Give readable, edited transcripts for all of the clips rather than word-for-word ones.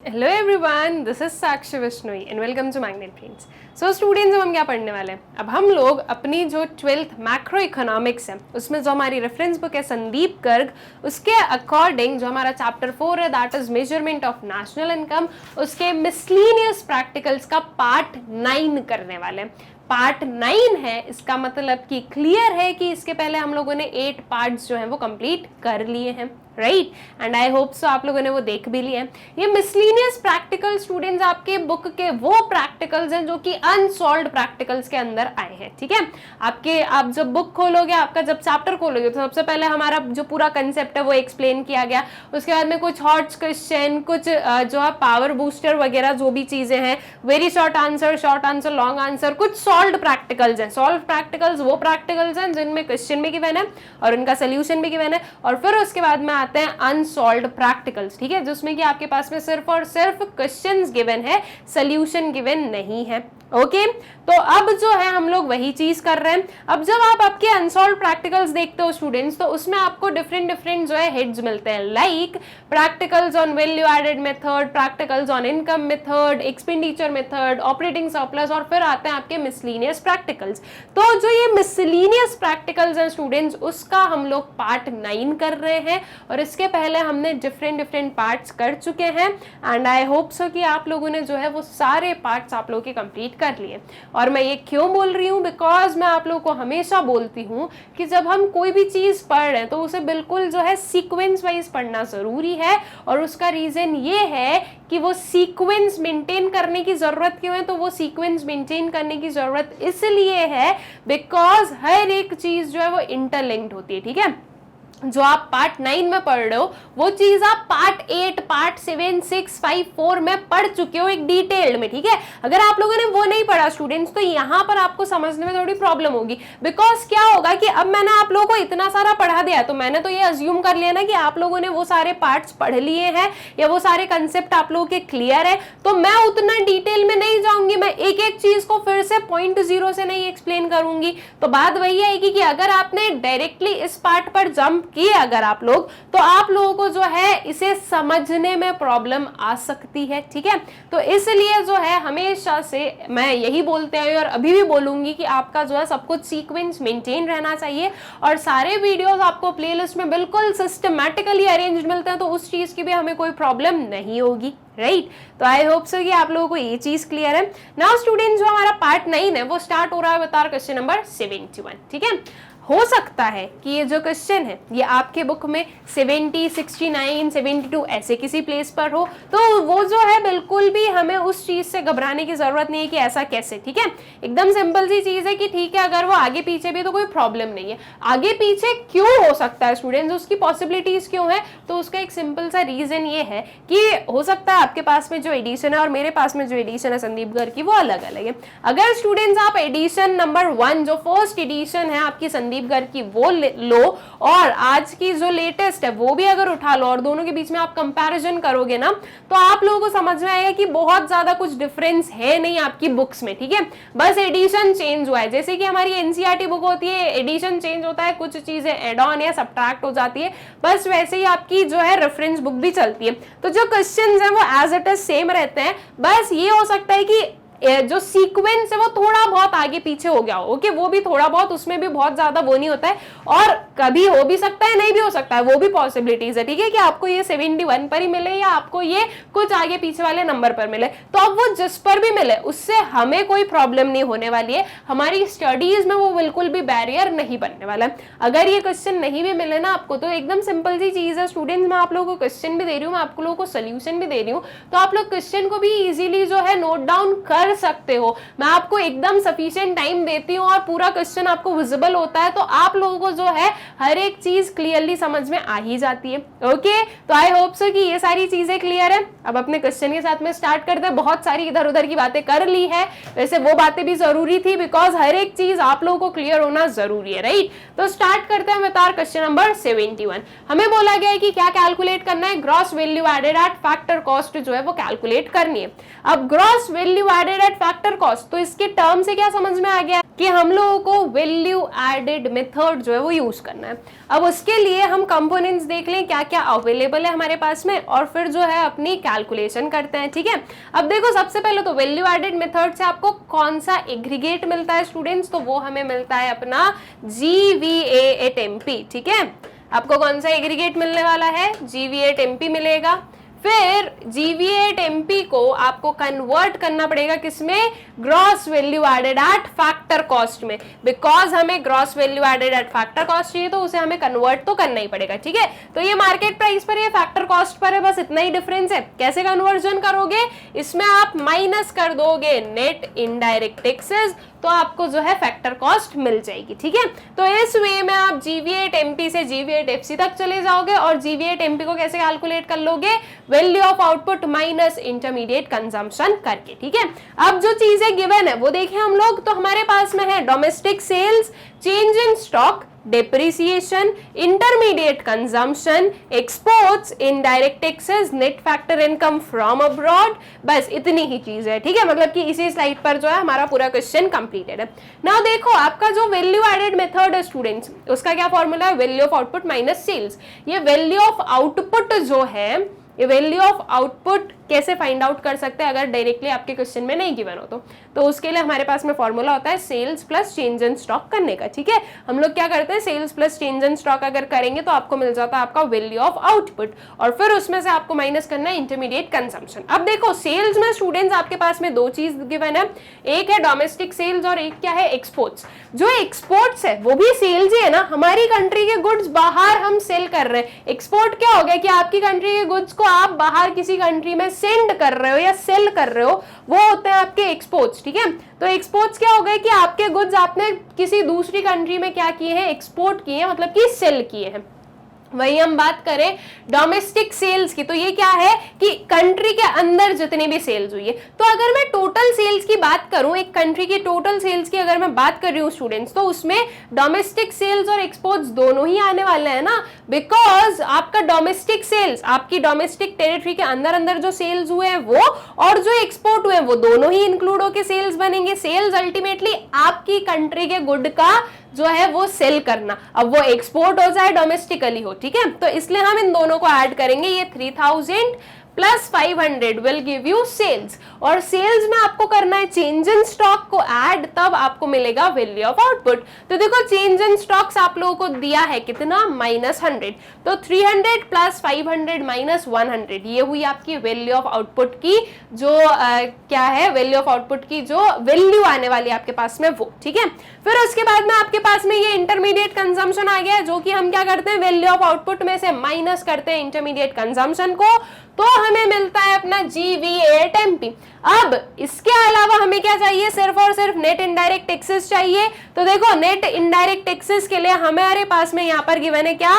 Hello everyone, this is Sakshi Vishnoi and welcome to Magnet Brains. So students, हम क्या पढ़ने वाले हैं? अब हम लोग अपनी जो 12th मैक्रो इकोनॉमिक्स है उसमें जो हमारी रेफरेंस बुक है संदीप गर्ग, उसके अकॉर्डिंग जो हमारा चैप्टर 4 है that is measurement of national income, उसके मिसलीनियस प्रैक्टिकल्स का पार्ट 9 करने वाले हैं। पार्ट 9 है, इसका मतलब कि क्लियर है कि इसके पहले हम लोगों ने 8 पार्ट्स जो हैं वो कंप्लीट कर लिए हैं, राइट? एंड आई होप सो आप लोगों ने वो देख भी लिए हैं। ये मिसलीनियस प्रैक्टिकल स्टूडेंट्स आपके बुक के वो प्रैक्टिकल्स हैं जो कि अनसॉल्व्ड प्रैक्टिकल्स के अंदर आए हैं, ठीक है? आप जब बुक खोलोगे, आपका जब चैप्टर खोलोगे तो सबसे पहले हमारा जो पूरा कंसेप्ट है वो एक्सप्लेन किया गया। उसके बाद में कुछ हॉट क्वेश्चन, कुछ जो है पावर बूस्टर वगैरह जो भी चीजें हैं, very short answer, long answer, कुछ सॉल्व्ड प्रैक्टिकल्स हैं। सॉल्व प्रैक्टिकल्स वो प्रैक्टिकल्स हैं जिनमें क्वेश्चन भी गिवन है और उनका सोल्यूशन भी गिवन है। और फिर उसके बाद में आते हैं अनसॉल्व्ड प्रैक्टिकल्स, ठीक है, जिसमें कि आपके पास में सिर्फ और सिर्फ क्वेश्चंस गिवन है, सोल्यूशन गिवन नहीं है। ओके, तो अब जो है हम लोग वही चीज कर रहे हैं। अब जब आप आपके अनसॉल्व्ड प्रैक्टिकल्स देखते हो स्टूडेंट्स, तो उसमें आपको डिफरेंट जो है हेड्स मिलते हैं, like practicals on value added method, practicals on income method, expenditure method, operating surplus, और फिर आते हैं आपके मिसलीनियस प्रैक्टिकल्स। तो जो ये मिसलीनियस प्रैक्टिकल्स हैं स्टूडेंट्स, उसका हम लोग पार्ट 9 कर रहे हैं और इसके पहले हमने डिफरेंट पार्ट्स कर चुके हैं। एंड आई होप सो कि आप लोगों ने जो है वो सारे पार्ट्स आप लोगों के कंप्लीट कर लिए। और मैं ये क्यों बोल रही हूँ, बिकॉज मैं आप लोगों को हमेशा बोलती हूँ कि जब हम कोई भी चीज पढ़ रहे हैं तो उसे बिल्कुल जो है सीक्वेंस वाइज पढ़ना जरूरी है। और उसका रीजन ये है कि वो सीक्वेंस मेंटेन करने की जरूरत क्यों है, तो वो सीक्वेंस मेंटेन करने की जरूरत इसलिए है बिकॉज हर एक चीज जो है वो इंटरलिंक्ड होती है, ठीक है? जो आप पार्ट 9 में पढ़ रहे हो वो चीज आप पार्ट 8, पार्ट 7, 6, 5, 4 में पढ़ चुके हो एक डिटेल्ड में, ठीक है? अगर आप लोगों ने वो नहीं पढ़ा स्टूडेंट्स, तो यहाँ पर आपको समझने में थोड़ी प्रॉब्लम होगी। बिकॉज क्या होगा कि अब मैंने आप लोगों को इतना सारा पढ़ा दिया, तो मैंने तो ये अज्यूम कर लिया ना कि आप लोगों ने वो सारे पार्ट्स पढ़ लिए हैं या वो सारे कंसेप्ट आप लोगों के क्लियर है, तो मैं उतना डिटेल में नहीं जाऊंगी, मैं एक एक चीज को फिर से पॉइंट 0 से नहीं एक्सप्लेन करूंगी। तो बात वही आएगी कि अगर आपने डायरेक्टली इस पार्ट पर जंप किए अगर आप लोग, तो आप लोगों को जो है इसे समझने में प्रॉब्लम आ सकती है, ठीक है? तो इसलिए जो है हमेशा से मैं यही बोलते हैं और अभी भी बोलूंगी कि आपका जो है सब कुछ सीक्वेंस मेंटेन रहना चाहिए और सारे वीडियोस आपको प्लेलिस्ट में बिल्कुल सिस्टमैटिकली अरेंज्ड मिलते हैं, तो उस चीज की भी हमें कोई प्रॉब्लम नहीं होगी, राइट? तो आई होप सो कि आप लोगों को ये चीज क्लियर है। नाउ स्टूडेंट, जो हमारा पार्ट 9 है वो स्टार्ट हो रहा है बता क्वेश्चन नंबर 71, ठीक है? हो सकता है कि ये जो क्वेश्चन है ये आपके बुक में 70, 69, 72 ऐसे किसी प्लेस पर हो, तो वो जो है बिल्कुल भी हमें उस चीज से घबराने की जरूरत नहीं है कि ऐसा कैसे, ठीक है? एकदम सिंपल सी चीज है कि ठीक है, अगर वो आगे पीछे भी तो कोई प्रॉब्लम नहीं है। आगे पीछे क्यों हो सकता है स्टूडेंट्स, उसकी पॉसिबिलिटीज क्यों है? तो उसका एक सिंपल सा रीजन ये है कि हो सकता है आपके पास में जो एडिशन है और मेरे पास में जो एडिशन है संदीप गर्ग की, वो अलग अलग है। अगर स्टूडेंट्स आप एडिशन नंबर 1 जो फर्स्ट एडिशन है आपकी संदीप गर्ग की वो लो और आज की जो लेटेस्ट है वो भी अगर उठा लो और दोनों के बीच में आप कंपैरिजन करोगे ना, तो आप लोगों को समझ में आएगा कि बहुत ज्यादा कुछ डिफरेंस है नहीं आपकी बुक्स में, ठीक है? बस एडिशन चेंज हुआ है। जैसे कि हमारी एनसीईआरटी बुक होती है, एडिशन चेंज होता है, कुछ चीजें एड ऑन या सब्ट्रैक्ट हो जाती है, बस वैसे ही आपकी जो है रेफरेंस बुक भी चलती है। तो जो क्वेश्चंस हैं वो एज इट इज सेम रहते हैं, बस ये हो सकता है कि जो सीक्वेंस है वो थोड़ा बहुत आगे पीछे हो गया हो, ओके? वो भी थोड़ा बहुत, उसमें भी बहुत ज्यादा वो नहीं होता है, और कभी हो भी सकता है, नहीं भी हो सकता है, वो भी पॉसिबिलिटीज है, ठीक है? कि आपको ये 71 पर ही मिले या आपको ये कुछ आगे पीछे वाले नंबर पर मिले, तो अब वो जिस पर भी मिले उससे हमें कोई प्रॉब्लम नहीं होने वाली है, हमारी स्टडीज में वो बिल्कुल भी बैरियर नहीं बनने वाला है। अगर ये क्वेश्चन नहीं भी मिले ना आपको, तो एकदम सिंपल सी चीज है स्टूडेंट्स, मैं आप लोगों को क्वेश्चन भी दे रही हूँ, मैं आप लोगों को सोल्यूशन भी दे रही हूँ, तो आप लोग क्वेश्चन को भी इजीली जो है नोट डाउन कर सकते हो। मैं आपको एकदम सफिशिएंट टाइम देती हूँ और पूरा क्वेश्चन आपको विजिबल होता है, तो आप लोगों को जो है हर एक चीज क्लियरली समझ में आ ही जाती है, ओके? तो आई होप सो कि ये सारी चीजें क्लियर है। अब अपने क्वेश्चन के साथ में स्टार्ट करते हैं। बहुत सारी इधर उधर की बातें कर ली है, वैसे वो बातें भी जरूरी थी बिकॉज हर एक चीज आप लोगों को क्लियर होना जरूरी है, राइट? तो स्टार्ट करते हैं विद आवर क्वेश्चन नंबर 71। हमें बोला गया है कि क्या कैलकुलेट करना है, gross value added at factor cost जो है वो कैलकुलेट करनी है। अब gross value added at factor cost, तो इसके टर्म से क्या समझ में आ गया? कि हम लोगों को वैल्यू एडेड मेथड जो है वो यूज करना है। अब उसके लिए हम कंपोनेंट्स देख लें क्या क्या अवेलेबल है हमारे पास में, और फिर जो है अपनी कैलकुलेशन करते हैं, ठीक है। अब देखो सबसे पहले तो वैल्यू एडेड मेथड से आपको कौन सा एग्रीगेट मिलता है स्टूडेंट्स, तो वो हमें मिलता है अपना GVA@MP, ठीक है। आपको कौन सा एग्रीगेट मिलने वाला है, GVA@MP मिलेगा। फिर GVA@MP को आपको कन्वर्ट करना पड़ेगा किसमें, gross value added at factor cost में, बिकॉज हमें gross value added at factor cost चाहिए तो उसे हमें कन्वर्ट तो करना ही पड़ेगा, ठीक है। तो ये मार्केट प्राइस पर, ये फैक्टर कॉस्ट पर है, बस इतना ही डिफरेंस है। कैसे कन्वर्जन करोगे, इसमें आप माइनस कर दोगे नेट इनडायरेक्ट टैक्सेस, तो आपको जो है फैक्टर कॉस्ट मिल जाएगी, ठीक है। तो इस वे में आप GVA@MP से GVA@FC तक चले जाओगे, और GVA@MP को कैसे कैलकुलेट कर लोगे, value of output minus intermediate consumption करके, ठीक है। अब जो चीजें गिवन है वो देखें हम लोग, तो हमारे पास में है domestic sales, change in stock, depreciation, intermediate consumption, exports, indirect taxes, net factor income from abroad, बस इतनी ही चीज है, ठीक है। मतलब कि इसी स्लाइड पर जो है हमारा पूरा क्वेश्चन कंप्लीटेड है। नाउ देखो आपका जो वैल्यू एडेड मेथड है स्टूडेंट्स, उसका क्या फॉर्मूला है, value of output minus sales. ये वैल्यू ऑफ आउटपुट जो है, ये वैल्यू ऑफ आउटपुट कैसे फाइंड आउट कर सकते हैं अगर डायरेक्टली आपके क्वेश्चन में नहीं गिवन हो तो उसके लिए हमारे पास में फॉर्मूला होता है sales plus change in stock करने का, ठीक है। हम लोग क्या करते हैं, sales plus change in stock अगर करेंगे तो आपको मिल जाता है आपका वैल्यू ऑफ आउटपुट, और फिर उसमें से आपको माइनस करना है इंटरमीडिएट कंजम्पशन। अब देखो सेल्स में स्टूडेंट्स आपके पास में दो चीज गिवन है, एक है डोमेस्टिक सेल्स और एक क्या है, एक्सपोर्ट्स। जो एक्सपोर्ट्स है वो भी सेल्स ही है ना, हमारी कंट्री के गुड्स बाहर हम सेल कर रहे हैं। एक्सपोर्ट क्या हो गया कि आपकी कंट्री के गुड्स को आप बाहर किसी कंट्री में सेंड कर रहे हो या सेल कर रहे हो, वो होते हैं आपके एक्सपोर्ट्स, ठीक है। तो एक्सपोर्ट्स क्या हो गए कि आपके गुड्स आपने किसी दूसरी कंट्री में क्या किए हैं, एक्सपोर्ट किए हैं, मतलब कि सेल किए हैं। वही हम बात करें डोमेस्टिक सेल्स की, तो ये क्या है कि कंट्री के अंदर जितनी भी सेल्स हुई है। तो अगर मैं टोटल सेल्स की बात करूं, एक कंट्री की टोटल सेल्स की अगर मैं बात कर रही हूं स्टूडेंट्स, तो उसमें डोमेस्टिक सेल्स और एक्सपोर्ट्स दोनों ही आने वाले हैं ना, बिकॉज आपका डोमेस्टिक सेल्स, आपकी डोमेस्टिक टेरिटरी के अंदर अंदर जो सेल्स हुए हैं वो, और जो एक्सपोर्ट हुए हैं वो दोनों ही इंक्लूड होकर सेल्स बनेंगे। सेल्स अल्टीमेटली आपकी कंट्री के गुड का जो है वो सेल करना, अब वो एक्सपोर्ट हो चाहे डोमेस्टिकली हो, ठीक है। तो इसलिए हम इन दोनों को ऐड करेंगे, ये 3000 plus 500 will give you sales, और सेल्स में आपको करना है चेंज इन स्टॉक को ऐड, तब आपको मिलेगा वैल्यू ऑफ आउटपुट। तो देखो चेंज इन स्टॉक्स आप लोगों को दिया है कितना, -100, तो 300 प्लस 500 माइनस 100, ये हुई आपकी वैल्यू ऑफ आउटपुट की जो क्या है, वैल्यू ऑफ आउटपुट की जो वैल्यू आने वाली है आपके पास में वो, ठीक है। फिर उसके बाद में आपके पास में ये इंटरमीडिएट कंजम्पशन आ गया, जो कि हम क्या करते हैं, वैल्यू ऑफ आउटपुट में से माइनस करते हैं इंटरमीडिएट कंजम्पशन को, तो हमें मिलता है अपना GVA@MP। अब इसके अलावा हमें क्या चाहिए, सिर्फ और सिर्फ नेट इनडायरेक्ट टैक्सेस चाहिए। तो देखो नेट इनडायरेक्ट टैक्सेस के लिए हमारे पास में यहाँ पर गिवन है क्या,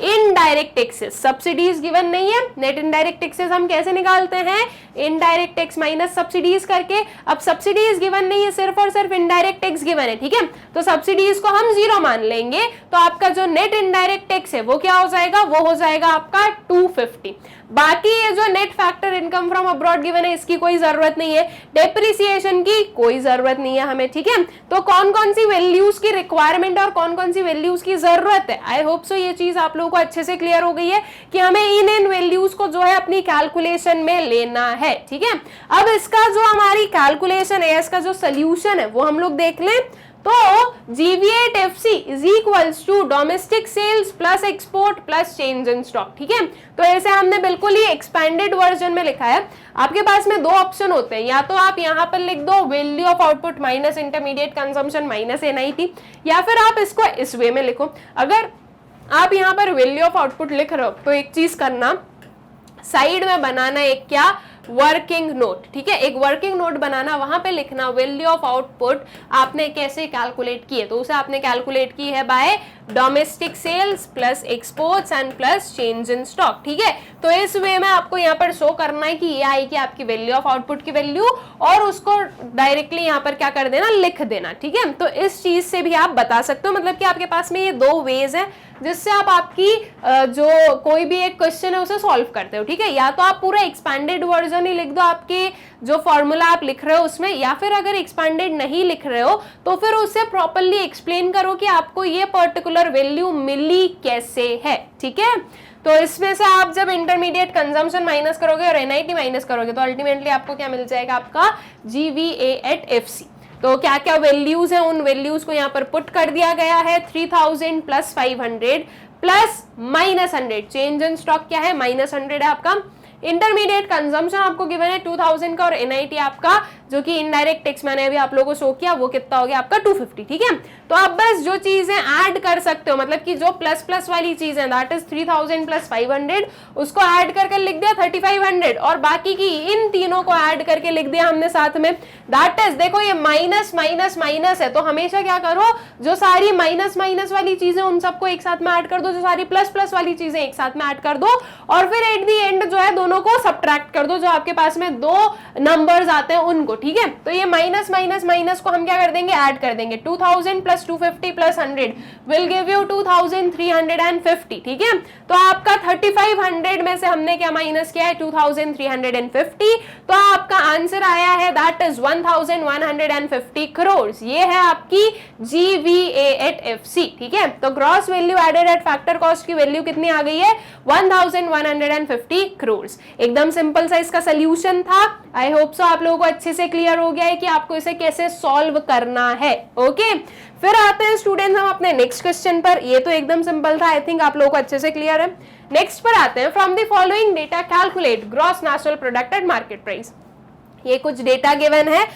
इनडायरेक्ट टैक्सेस, सब्सिडीज गिवन नहीं है। नेट इनडायरेक्ट टैक्सेस हम कैसे निकालते हैं, इनडायरेक्ट टैक्स माइनस सब्सिडीज करके। अब सब्सिडीज गिवन नहीं है, सिर्फ और सिर्फ इनडायरेक्ट टैक्स गिवन है, ठीक है। तो सब्सिडीज को हम 0 मान लेंगे, तो आपका जो नेट इनडायरेक्ट टैक्स है वो क्या हो जाएगा, वो हो जाएगा आपका 250। बाकी ये जो net factor income from abroad given है इसकी कोई जरूरत नहीं है, डेप्रिसिएशन की कोई जरूरत नहीं है हमें, ठीक है। तो कौन कौन सी वैल्यूज की रिक्वायरमेंट और कौन कौन सी वैल्यूज की जरूरत है, आई होप सो ये चीज आप लोगों को अच्छे से क्लियर हो गई है कि हमें इन वैल्यूज को जो है अपनी कैलकुलेशन में लेना है, ठीक है। अब इसका जो हमारी कैलकुलेशन है, इसका जो सोल्यूशन है वो हम लोग देख लें। तो GVA@FC is equals to domestic sales plus export plus change in stock, ठीक है। तो ऐसे हमने बिल्कुल ही एक्सपेंडेड वर्जन में लिखा है। आपके पास में दो ऑप्शन होते हैं, या तो आप यहाँ पर लिख दो value of output minus intermediate consumption minus NIT, या फिर आप इसको इस वे में लिखो। अगर आप यहाँ पर वैल्यू ऑफ आउटपुट लिख रहे हो तो एक चीज करना, साइड में बनाना एक क्या, वर्किंग नोट, ठीक है। एक वर्किंग नोट बनाना, वहां पे लिखना वैल्यू ऑफ आउटपुट आपने कैसे कैलकुलेट की है, तो उसे आपने कैलकुलेट की है by domestic sales plus exports and plus change in stock, ठीक है। तो इस वे में आपको यहाँ पर शो करना है कि ये आएगी आपकी वैल्यू ऑफ आउटपुट की वैल्यू, और उसको डायरेक्टली यहाँ पर क्या कर देना, लिख देना, ठीक है। तो इस चीज से भी आप बता सकते हो, मतलब कि आपके पास में ये दो वेज है जिससे आप आपकी जो कोई भी एक क्वेश्चन है उसे सॉल्व करते हो, ठीक है। या तो आप पूरा एक्सपेंडेड वर्जन कंपैरिजन ही लिख दो आपके जो फॉर्मूला आप लिख रहे हो उसमें, या फिर अगर एक्सपेंडेड नहीं लिख रहे हो तो फिर उसे प्रॉपरली एक्सप्लेन करो कि आपको ये पर्टिकुलर वैल्यू मिली कैसे है, ठीक है। तो इसमें से आप जब इंटरमीडिएट कंजम्पशन माइनस करोगे और एनआईटी माइनस करोगे तो अल्टीमेटली आपको क्या मिल जाएगा, आपका GVA@FC। तो क्या क्या वैल्यूज हैं, उन वैल्यूज को यहाँ पर पुट कर दिया गया है। 3000 plus 500 plus -100, change in stock क्या है, -100 है आपका। इंटरमीडिएट कंजम्पशन आपको गिवन है 2000 का, और एनआईटी आपका जो कि इनडायरेक्ट टैक्स मैंने अभी आप लोगों को शो किया वो कितना हो गया आपका 250, ठीक है। तो आप बस जो चीजें ऐड कर सकते हो, मतलब कि जो प्लस प्लस वाली चीज है दैट इज 3000 प्लस 500, उसको ऐड करके लिख दिया 3500, और बाकी की इन तीनों को ऐड करके लिख दिया हमने साथ में। दैट इज, देखो ये माइनस माइनस माइनस है, तो हमेशा क्या करो, जो सारी माइनस माइनस वाली चीजें उन सबको एक साथ में ऐड कर दो, जो सारी प्लस प्लस वाली चीजें एक साथ में ऐड कर दो, और फिर एट दी एंड जो है दोनों को सब्ट्रैक्ट कर दो, जो आपके पास में दो नंबर्स आते हैं उनको, ठीक है। तो ये माइनस माइनस माइनस को हम क्या कर देंगे, ऐड कर देंगे। 2000 plus 250 plus 100 will give you 2350, ठीक है। तो आपका 3500 में से हमने क्या माइनस किया है, 2350, तो आपका आंसर आया है दैट इज 1150 करोड़। ये है आपकी GVA@FC, ठीक है। तो gross value added at factor cost की वैल्यू कितनी आ गई है, 1150 करोड़। एकदम सिंपल सा इसका सोल्यूशन था। आई होप सो आप लोगों को अच्छे से क्लियर हो गया है कि आपको इसे कैसे सॉल्व करना है, ओके। फिर आते हैं स्टूडेंट्स हम अपने नेक्स्ट क्वेश्चन पर। ये तो एकदम सिंपल था, आई थिंक आप लोगों को अच्छे से क्लियर है। नेक्स्ट पर आते हैं, from the following data calculate gross national product at market price. ये कुछ डेटा गिवन है,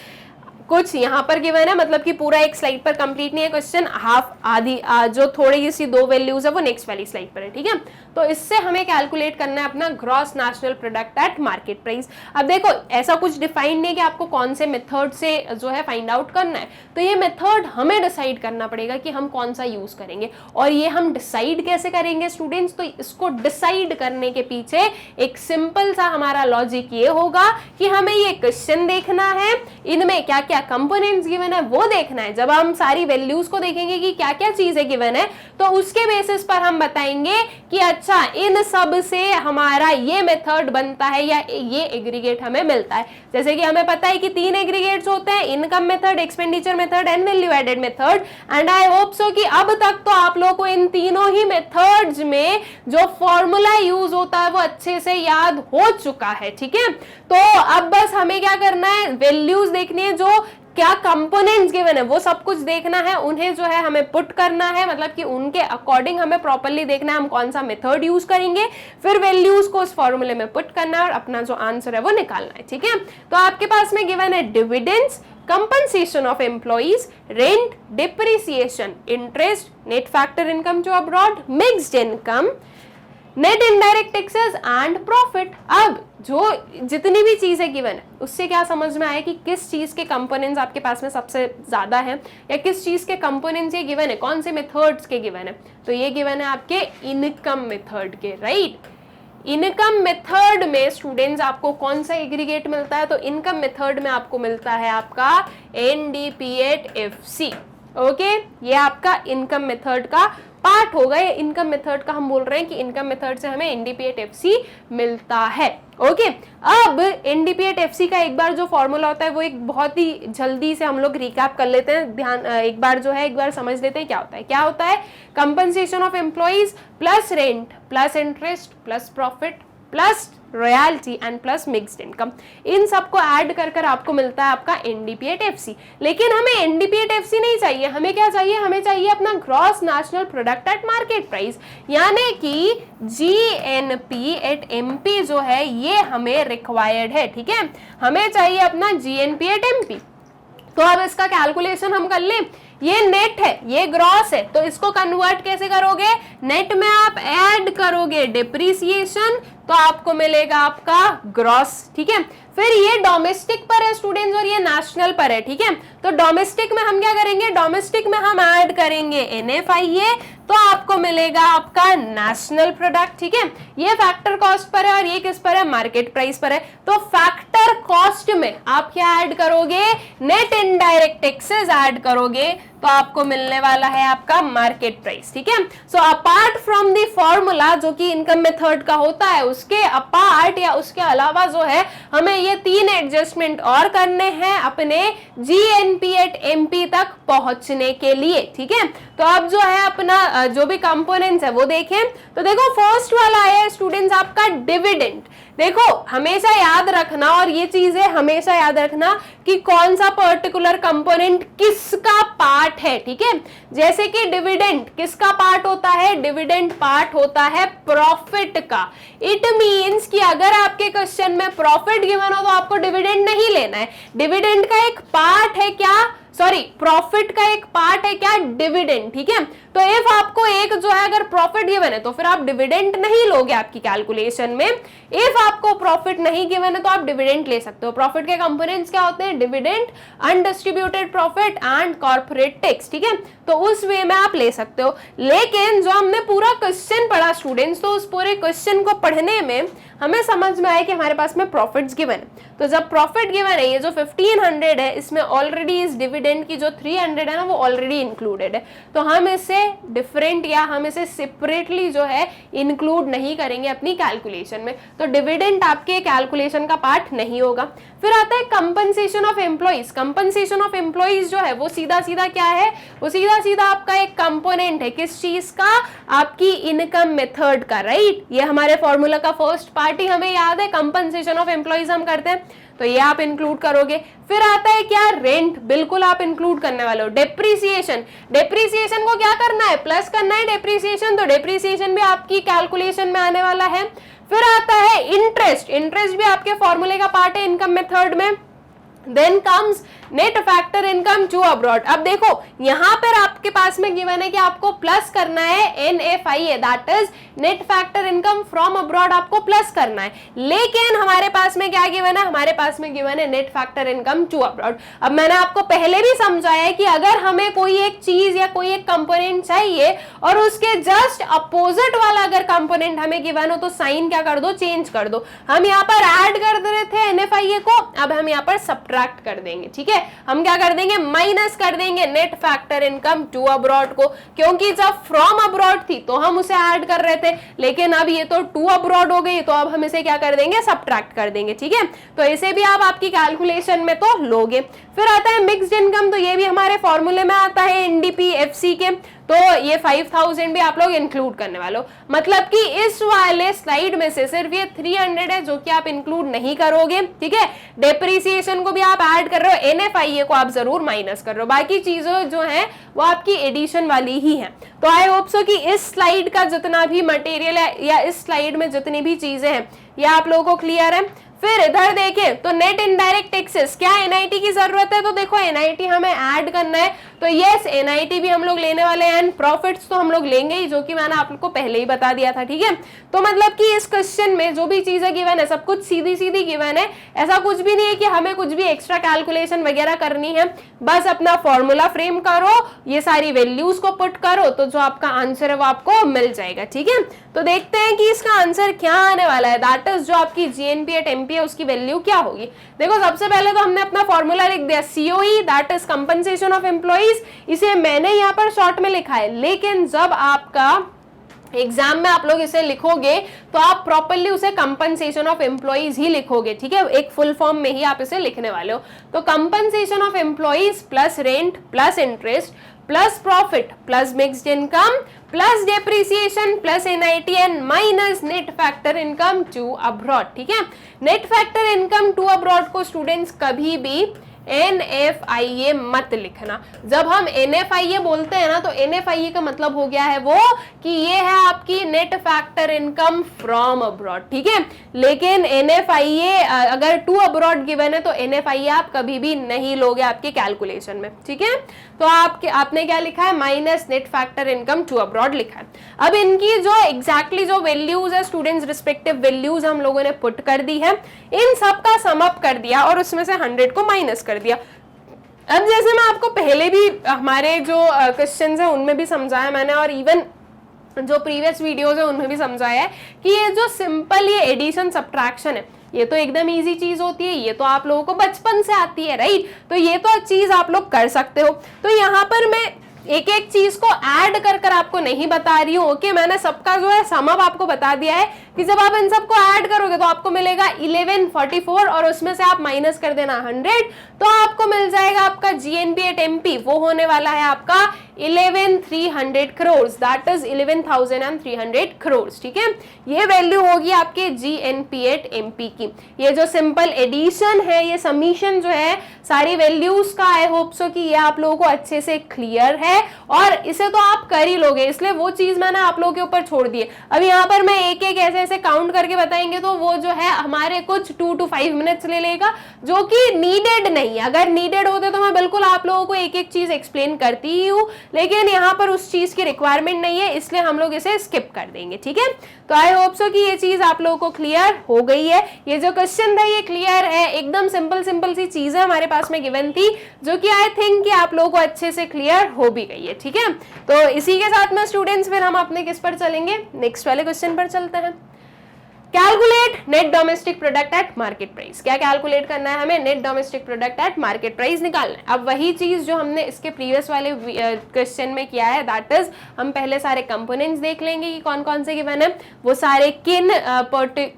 कुछ यहाँ पर गिवन है, मतलब कि पूरा एक स्लाइड पर कंप्लीट नहीं है क्वेश्चन, हाफ आधी जो थोड़ी सी दो वैल्यूज है वो नेक्स्ट वाली स्लाइड पर है, ठीक है। तो इससे हमें कैलकुलेट करना है अपना gross national product at market price. अब देखो ऐसा कुछ डिफाइंड नहीं कि आपको कौन से मेथड से जो है फाइंड आउट करना है, तो ये मेथड हमें डिसाइड करना पड़ेगा कि हम कौन सा यूज करेंगे। और ये हम डिसाइड कैसे करेंगे स्टूडेंट्स, तो इसको डिसाइड करने के पीछे एक सिंपल सा हमारा लॉजिक ये होगा कि हमें ये क्वेश्चन देखना है, इनमें क्या क्या कंपोनेंट्स गिवन है वो देखना है। जब हम सारी वैल्यूज को देखेंगे कि क्या क्या चीजें गिवन है, तो उसके बेसिस पर हम बताएंगे कि अच्छा इन सब से हमारा ये मेथड बनता है या ये एग्रीगेट हमें मिलता है। जैसे कि हमें पता है कि 3 एग्रीगेट्स होते हैं, income method, expenditure method and value added method. And I hope so कि अब तक तो आप लोगों को इन तीनों ही मेथड्स में जो फॉर्मूला यूज होता है वो अच्छे से याद हो चुका है, ठीक है। तो अब बस हमें क्या करना है, वैल्यूज देखनी है, जो क्या कंपोनेंट्स गिवन है वो सब कुछ देखना है, उन्हें जो है हमें पुट करना है, मतलब कि उनके अकॉर्डिंग हमें प्रॉपर्ली देखना है हम कौन सा मेथड यूज करेंगे, फिर वैल्यूज को उस फॉर्मूले में पुट करना है और अपना जो आंसर है वो निकालना है, ठीक है। तो आपके पास में गिवन है dividends, compensation of employees, rent, depreciation, interest, net factor income जो abroad, mixed income, net indirect taxes and profit. अब जो जितनी भी चीजें गिवन है उससे क्या समझ में आया कि किस चीज के कंपोनेंट्स आपके पास में सबसे ज्यादा है, या किस चीज के कंपोनेंट्स ये गिवन है, कौन से मेथड्स के गिवन है। तो ये गिवन है आपके इनकम मेथड के, राइट। इनकम मेथड में स्टूडेंट्स आपको कौन सा एग्रीगेट मिलता है, तो इनकम मेथड में आपको मिलता है आपका NDP@FC, ओके। ये आपका इनकम मेथड का पार्ट होगा। ये इनकम मेथड का हम बोल रहे हैं कि इनकम मेथड से हमें NDP@FC मिलता है, ओके। अब NDP@FC का एक बार जो फॉर्मूला होता है वो एक बहुत ही जल्दी से हम लोग रिकैप कर लेते हैं, ध्यान एक बार जो है एक बार समझ लेते हैं क्या होता है। क्या होता है, compensation of employees plus rent plus interest plus profit plus royalty and plus mixed income, इन सबको ऐड कर कर आपको मिलता है आपका NDP@FC। लेकिन हमें NDP@FC नहीं चाहिए, हमें क्या चाहिए, हमें चाहिए अपना gross national product at market price, यानी कि GNP@MP जो है ये हमें रिक्वायर्ड है, ठीक है। हमें चाहिए अपना GNP@MP। तो अब इसका कैलकुलेशन हम कर लें, ये नेट है ये ग्रॉस है, तो इसको कन्वर्ट कैसे करोगे, नेट में आप ऐड करोगे डिप्रिसिएशन तो आपको मिलेगा आपका ग्रॉस, ठीक है। फिर ये डोमेस्टिक पर है स्टूडेंट्स और ये नेशनल पर है, ठीक है। तो डोमेस्टिक में हम क्या करेंगे, डोमेस्टिक में हम ऐड करेंगे NFIA तो आपको मिलेगा आपका नेशनल प्रोडक्ट, ठीक है। ये फैक्टर कॉस्ट पर है और ये किस पर है, मार्केट प्राइस पर है। तो फैक्टर कॉस्ट कॉस्ट में आप क्या ऐड करोगे, नेट इनडायरेक्ट टैक्सेस ऐड करोगे, तो आपको मिलने वाला है आपका मार्केट प्राइस। ठीक है, so apart from the formula जो कि इनकम मेथड का होता है, उसके अपार्ट या उसके अलावा जो है हमें ये 3 एडजस्टमेंट और करने हैं अपने जीएनपी एट एमपी तक पहुंचने के लिए। ठीक है, तो अब जो है अपना जो भी कंपोनेंट्स है वो देखें। तो देखो फर्स्ट वाला है स्टूडेंट्स आपका डिविडेंड। देखो हमेशा याद रखना, और ये चीजें हमेशा याद रखना कि कौन सा पर्टिकुलर कंपोनेंट किसका पार्ट है। ठीक है, जैसे कि डिविडेंड किसका पार्ट होता है, डिविडेंड पार्ट होता है प्रॉफिट का। इट मींस कि अगर आपके क्वेश्चन में प्रॉफिट गिवन हो तो आपको डिविडेंड नहीं लेना है। डिविडेंड का एक पार्ट है क्या, सॉरी प्रॉफिट का एक पार्ट है क्या, डिविडेंड। ठीक है, तो इफ आपको एक जो है अगर प्रॉफिट गिवन है तो फिर आप डिविडेंड नहीं लोगे आपकी कैलकुलेशन में। इफ आपको प्रॉफिट नहीं गिवन है तो आप डिविडेंड ले सकते हो। प्रॉफिट के कंपोनेंट्स क्या होते हैं, dividend, undistributed profit and corporate tax. ठीक है, तो उस वे में आप ले सकते हो। लेकिन जो हमने पूरा क्वेश्चन पढ़ा स्टूडेंट्स, तो उस पूरे क्वेश्चन को पढ़ने में हमें समझ में आया कि हमारे पास में प्रॉफिट्स गिवन है। तो जब प्रॉफिट गिवन है, ये जो 1500 है, इसमें ऑलरेडी इस डिविडेंड की जो 300 है ना वो ऑलरेडी इंक्लूडेड है। तो हम इसे डिफरेंट या हम इसे सेपरेटली जो है इंक्लूड नहीं करेंगे अपनी कैलकुलेशन में। तो डिविडेंड आपके कैलकुलेशन का पार्ट नहीं होगा। फिर आता है compensation of employees. Compensation of employees जो है वो सीधा सीधा क्या है, वो सीधा सीधा आपका एक कंपोनेंट है। किस चीज का, आपकी इनकम मेथड का। राइट, ये हमारे फॉर्मूला का फर्स्ट पार्ट ही हमें याद है, कंपनसेशन ऑफ एम्प्लॉइज हम करते हैं, तो ये आप इंक्लूड करोगे। फिर आता है क्या, रेंट, बिल्कुल आप इंक्लूड करने वाले हो। डेप्रीसिएशन, डेप्रीसिएशन को क्या करना है, प्लस करना है डेप्रीसिएशन, तो डेप्रीसिएशन भी आपकी कैलकुलेशन में आने वाला है। फिर आता है इंटरेस्ट, इंटरेस्ट भी आपके फॉर्मूले का पार्ट है इनकम मेथड में। Then comes net factor income to abroad. अब देखो यहां पर आपके पास में गिवन है कि आपको प्लस करना है NFIA, that is net factor income from abroad, आपको प्लस करना है। लेकिन हमारे पास में क्या गिवन है, हमारे पास में गिवन है net factor income to abroad. अब मैंने आपको पहले भी समझाया है कि अगर हमें कोई एक चीज या कोई एक कंपोनेंट चाहिए और उसके जस्ट अपोजिट वाला अगर कंपोनेंट हमें गिवन हो तो साइन क्या कर दो, चेंज कर दो। हम यहाँ पर ऐड कर रहे थे NFIA को, अब हम यहाँ पर सब्ट्रैक्ट कर देंगे। ठीक है, हम क्या कर देंगे, माइनस कर देंगे net factor income to abroad को, क्योंकि जब फ्रॉम अब्रॉड थी तो हम उसे ऐड कर रहे थे, लेकिन अब ये तो टू अब्रॉड हो गई, तो अब हम इसे क्या कर देंगे, सब्ट्रैक्ट कर देंगे। ठीक है, तो इसे भी आप आपकी कैलकुलेशन में तो लोगे। फिर आता है मिक्स्ड इनकम, तो ये भी हमारे फॉर्मूले में आता है NDP FC के, तो ये 5000 भी आप लोग इंक्लूड करने वाले हो। मतलब कि इस वाले स्लाइड में से सिर्फ ये 300 है जो कि आप इंक्लूड नहीं करोगे। ठीक है, डेप्रीसिएशन को भी आप ऐड कर रहे हो, NFIA को आप जरूर माइनस कर रहे हो, बाकी चीजें जो है वो आपकी एडिशन वाली ही है। तो आई होप सो कि इस स्लाइड का जितना भी मटेरियल है या इस स्लाइड में जितनी भी चीजें हैं ये आप लोगों को क्लियर है। फिर इधर देखें तो नेट इनडायरेक्ट टैक्सेस, क्या NIT की जरूरत है, तो देखो NIT हमें ऐड करना है, तो यस NIT भी हम लोग लेने वाले हैं, एंड प्रॉफिट्स तो हम लोग लेंगे ही, जो कि मैंने आप लोग को पहले ही बता दिया था। ठीक है, तो मतलब कि इस क्वेश्चन में जो भी चीजें गिवन है सब कुछ सीधी सीधी गिवन है, ऐसा कुछ भी नहीं है कि हमें कुछ भी एक्स्ट्रा कैलकुलेशन वगैरह करनी है। बस अपना फॉर्मूला फ्रेम करो, ये सारी वैल्यूज को पुट करो, तो जो आपका आंसर है वो आपको मिल जाएगा। ठीक है, तो देखते हैं कि इसका आंसर क्या आने वाला है, दैट इज जो आपकी GNP एट MP है उसकी वैल्यू क्या होगी। देखो सबसे पहले तो हमने अपना फॉर्मूला लिख दिया, COE that is compensation of employees, इसे मैंने यहाँ पर शॉर्ट में लिखा है, लेकिन जब आपका एग्जाम में आप लोग इसे लिखोगे तो आप प्रॉपर्ली उसे कंपनसेशन ऑफ एम्प्लॉइज ही लिखोगे। ठीक है, एक फुल फॉर्म में ही आप इसे लिखने वाले हो। तो compensation of employees plus rent plus interest plus profit plus mixed income plus depreciation plus NIT and minus net factor income to abroad. ठीक है, net factor income to abroad को स्टूडेंट्स कभी भी NFIA मत लिखना। जब हम NFIA बोलते हैं ना तो NFIA का मतलब हो गया है वो कि ये है आपकी net factor income from abroad. ठीक है, लेकिन NFIA अगर टू अब्रॉड गिवन है तो NFIA आप कभी भी नहीं लोगे आपके कैलकुलेशन में। ठीक है, तो आपने क्या लिखा है, minus net factor income to abroad लिखा है। अब इनकी जो एग्जैक्टली जो वैल्यूज है स्टूडेंट्स, रिस्पेक्टिव वैल्यूज हम लोगों ने पुट कर दी है, इन सब का सम अप कर दिया और उसमें से 100 को माइनस कर दिया। अब जैसे मैं आपको पहले भी हमारे जो क्वेश्चंस है उनमें भी समझाया मैंने, और इवन जो प्रीवियस वीडियोस है उनमें भी समझाया है कि ये जो सिंपल ये एडिशन सब्ट्रैक्शन है, ये तो एकदम इजी चीज होती है, ये तो आप लोगों को बचपन से आती है, राइट। तो ये तो चीज आप लोग कर सकते हो। तो यहाँ पर मैं एक एक चीज को ऐड कर कर आपको नहीं बता रही हूँ, ओके। मैंने सबका जो है सम अप आपको बता दिया है कि जब आप इन सबको ऐड करोगे तो आपको मिलेगा 1144 और उसमें से आप माइनस कर देना 100, तो आपको मिल जाएगा आपका GNP एट MP, वो होने वाला है आपका 11,300 करोड़, दैट इज 11,300 करोड़, ठीक है। ये वैल्यू होगी आपके GNP एट MP की। ये जो सिंपल एडिशन है, ये समीशन जो है सारी वैल्यूज का, आई होप सो कि ये आप लोगों को अच्छे से क्लियर है और इसे तो आप कर ही लोगे, इसलिए वो चीज मैंने आप लोगों के ऊपर छोड़ दी है। अब यहाँ पर मैं एक एक ऐसे ऐसे काउंट करके बताएंगे तो वो जो है हमारे कुछ 2 to 5 मिनट्स ले लेगा, जो कि नीडेड नहीं है। अगर नीडेड होते तो मैं बिल्कुल आप लोगों को एक एक चीज एक्सप्लेन करती ही हूँ, लेकिन यहाँ पर उस चीज की रिक्वायरमेंट नहीं है, इसलिए हम लोग इसे स्किप कर देंगे, ठीक है। तो आई होप सो कि ये चीज आप लोगों को क्लियर हो गई है। ये जो क्वेश्चन था ये क्लियर है, एकदम सिंपल सिंपल सी चीजें हमारे पास में गिवन थी, जो कि आई थिंक कि आप लोगों को अच्छे से क्लियर हो भी गई है, ठीक है। तो इसी के साथ में स्टूडेंट्स फिर हम अपने किस पर चलेंगे, नेक्स्ट वाले क्वेश्चन पर चलते हैं। Calculate net domestic product at market price. क्या कैलकुलेट करना है हमें, net domestic product at market price निकालना है। अब वही चीज जो हमने इसके प्रीवियस वाले क्वेश्चन में किया है, दैट इज हम पहले सारे कंपोनेंट्स देख लेंगे कि कौन कौन से गिवन है, वो सारे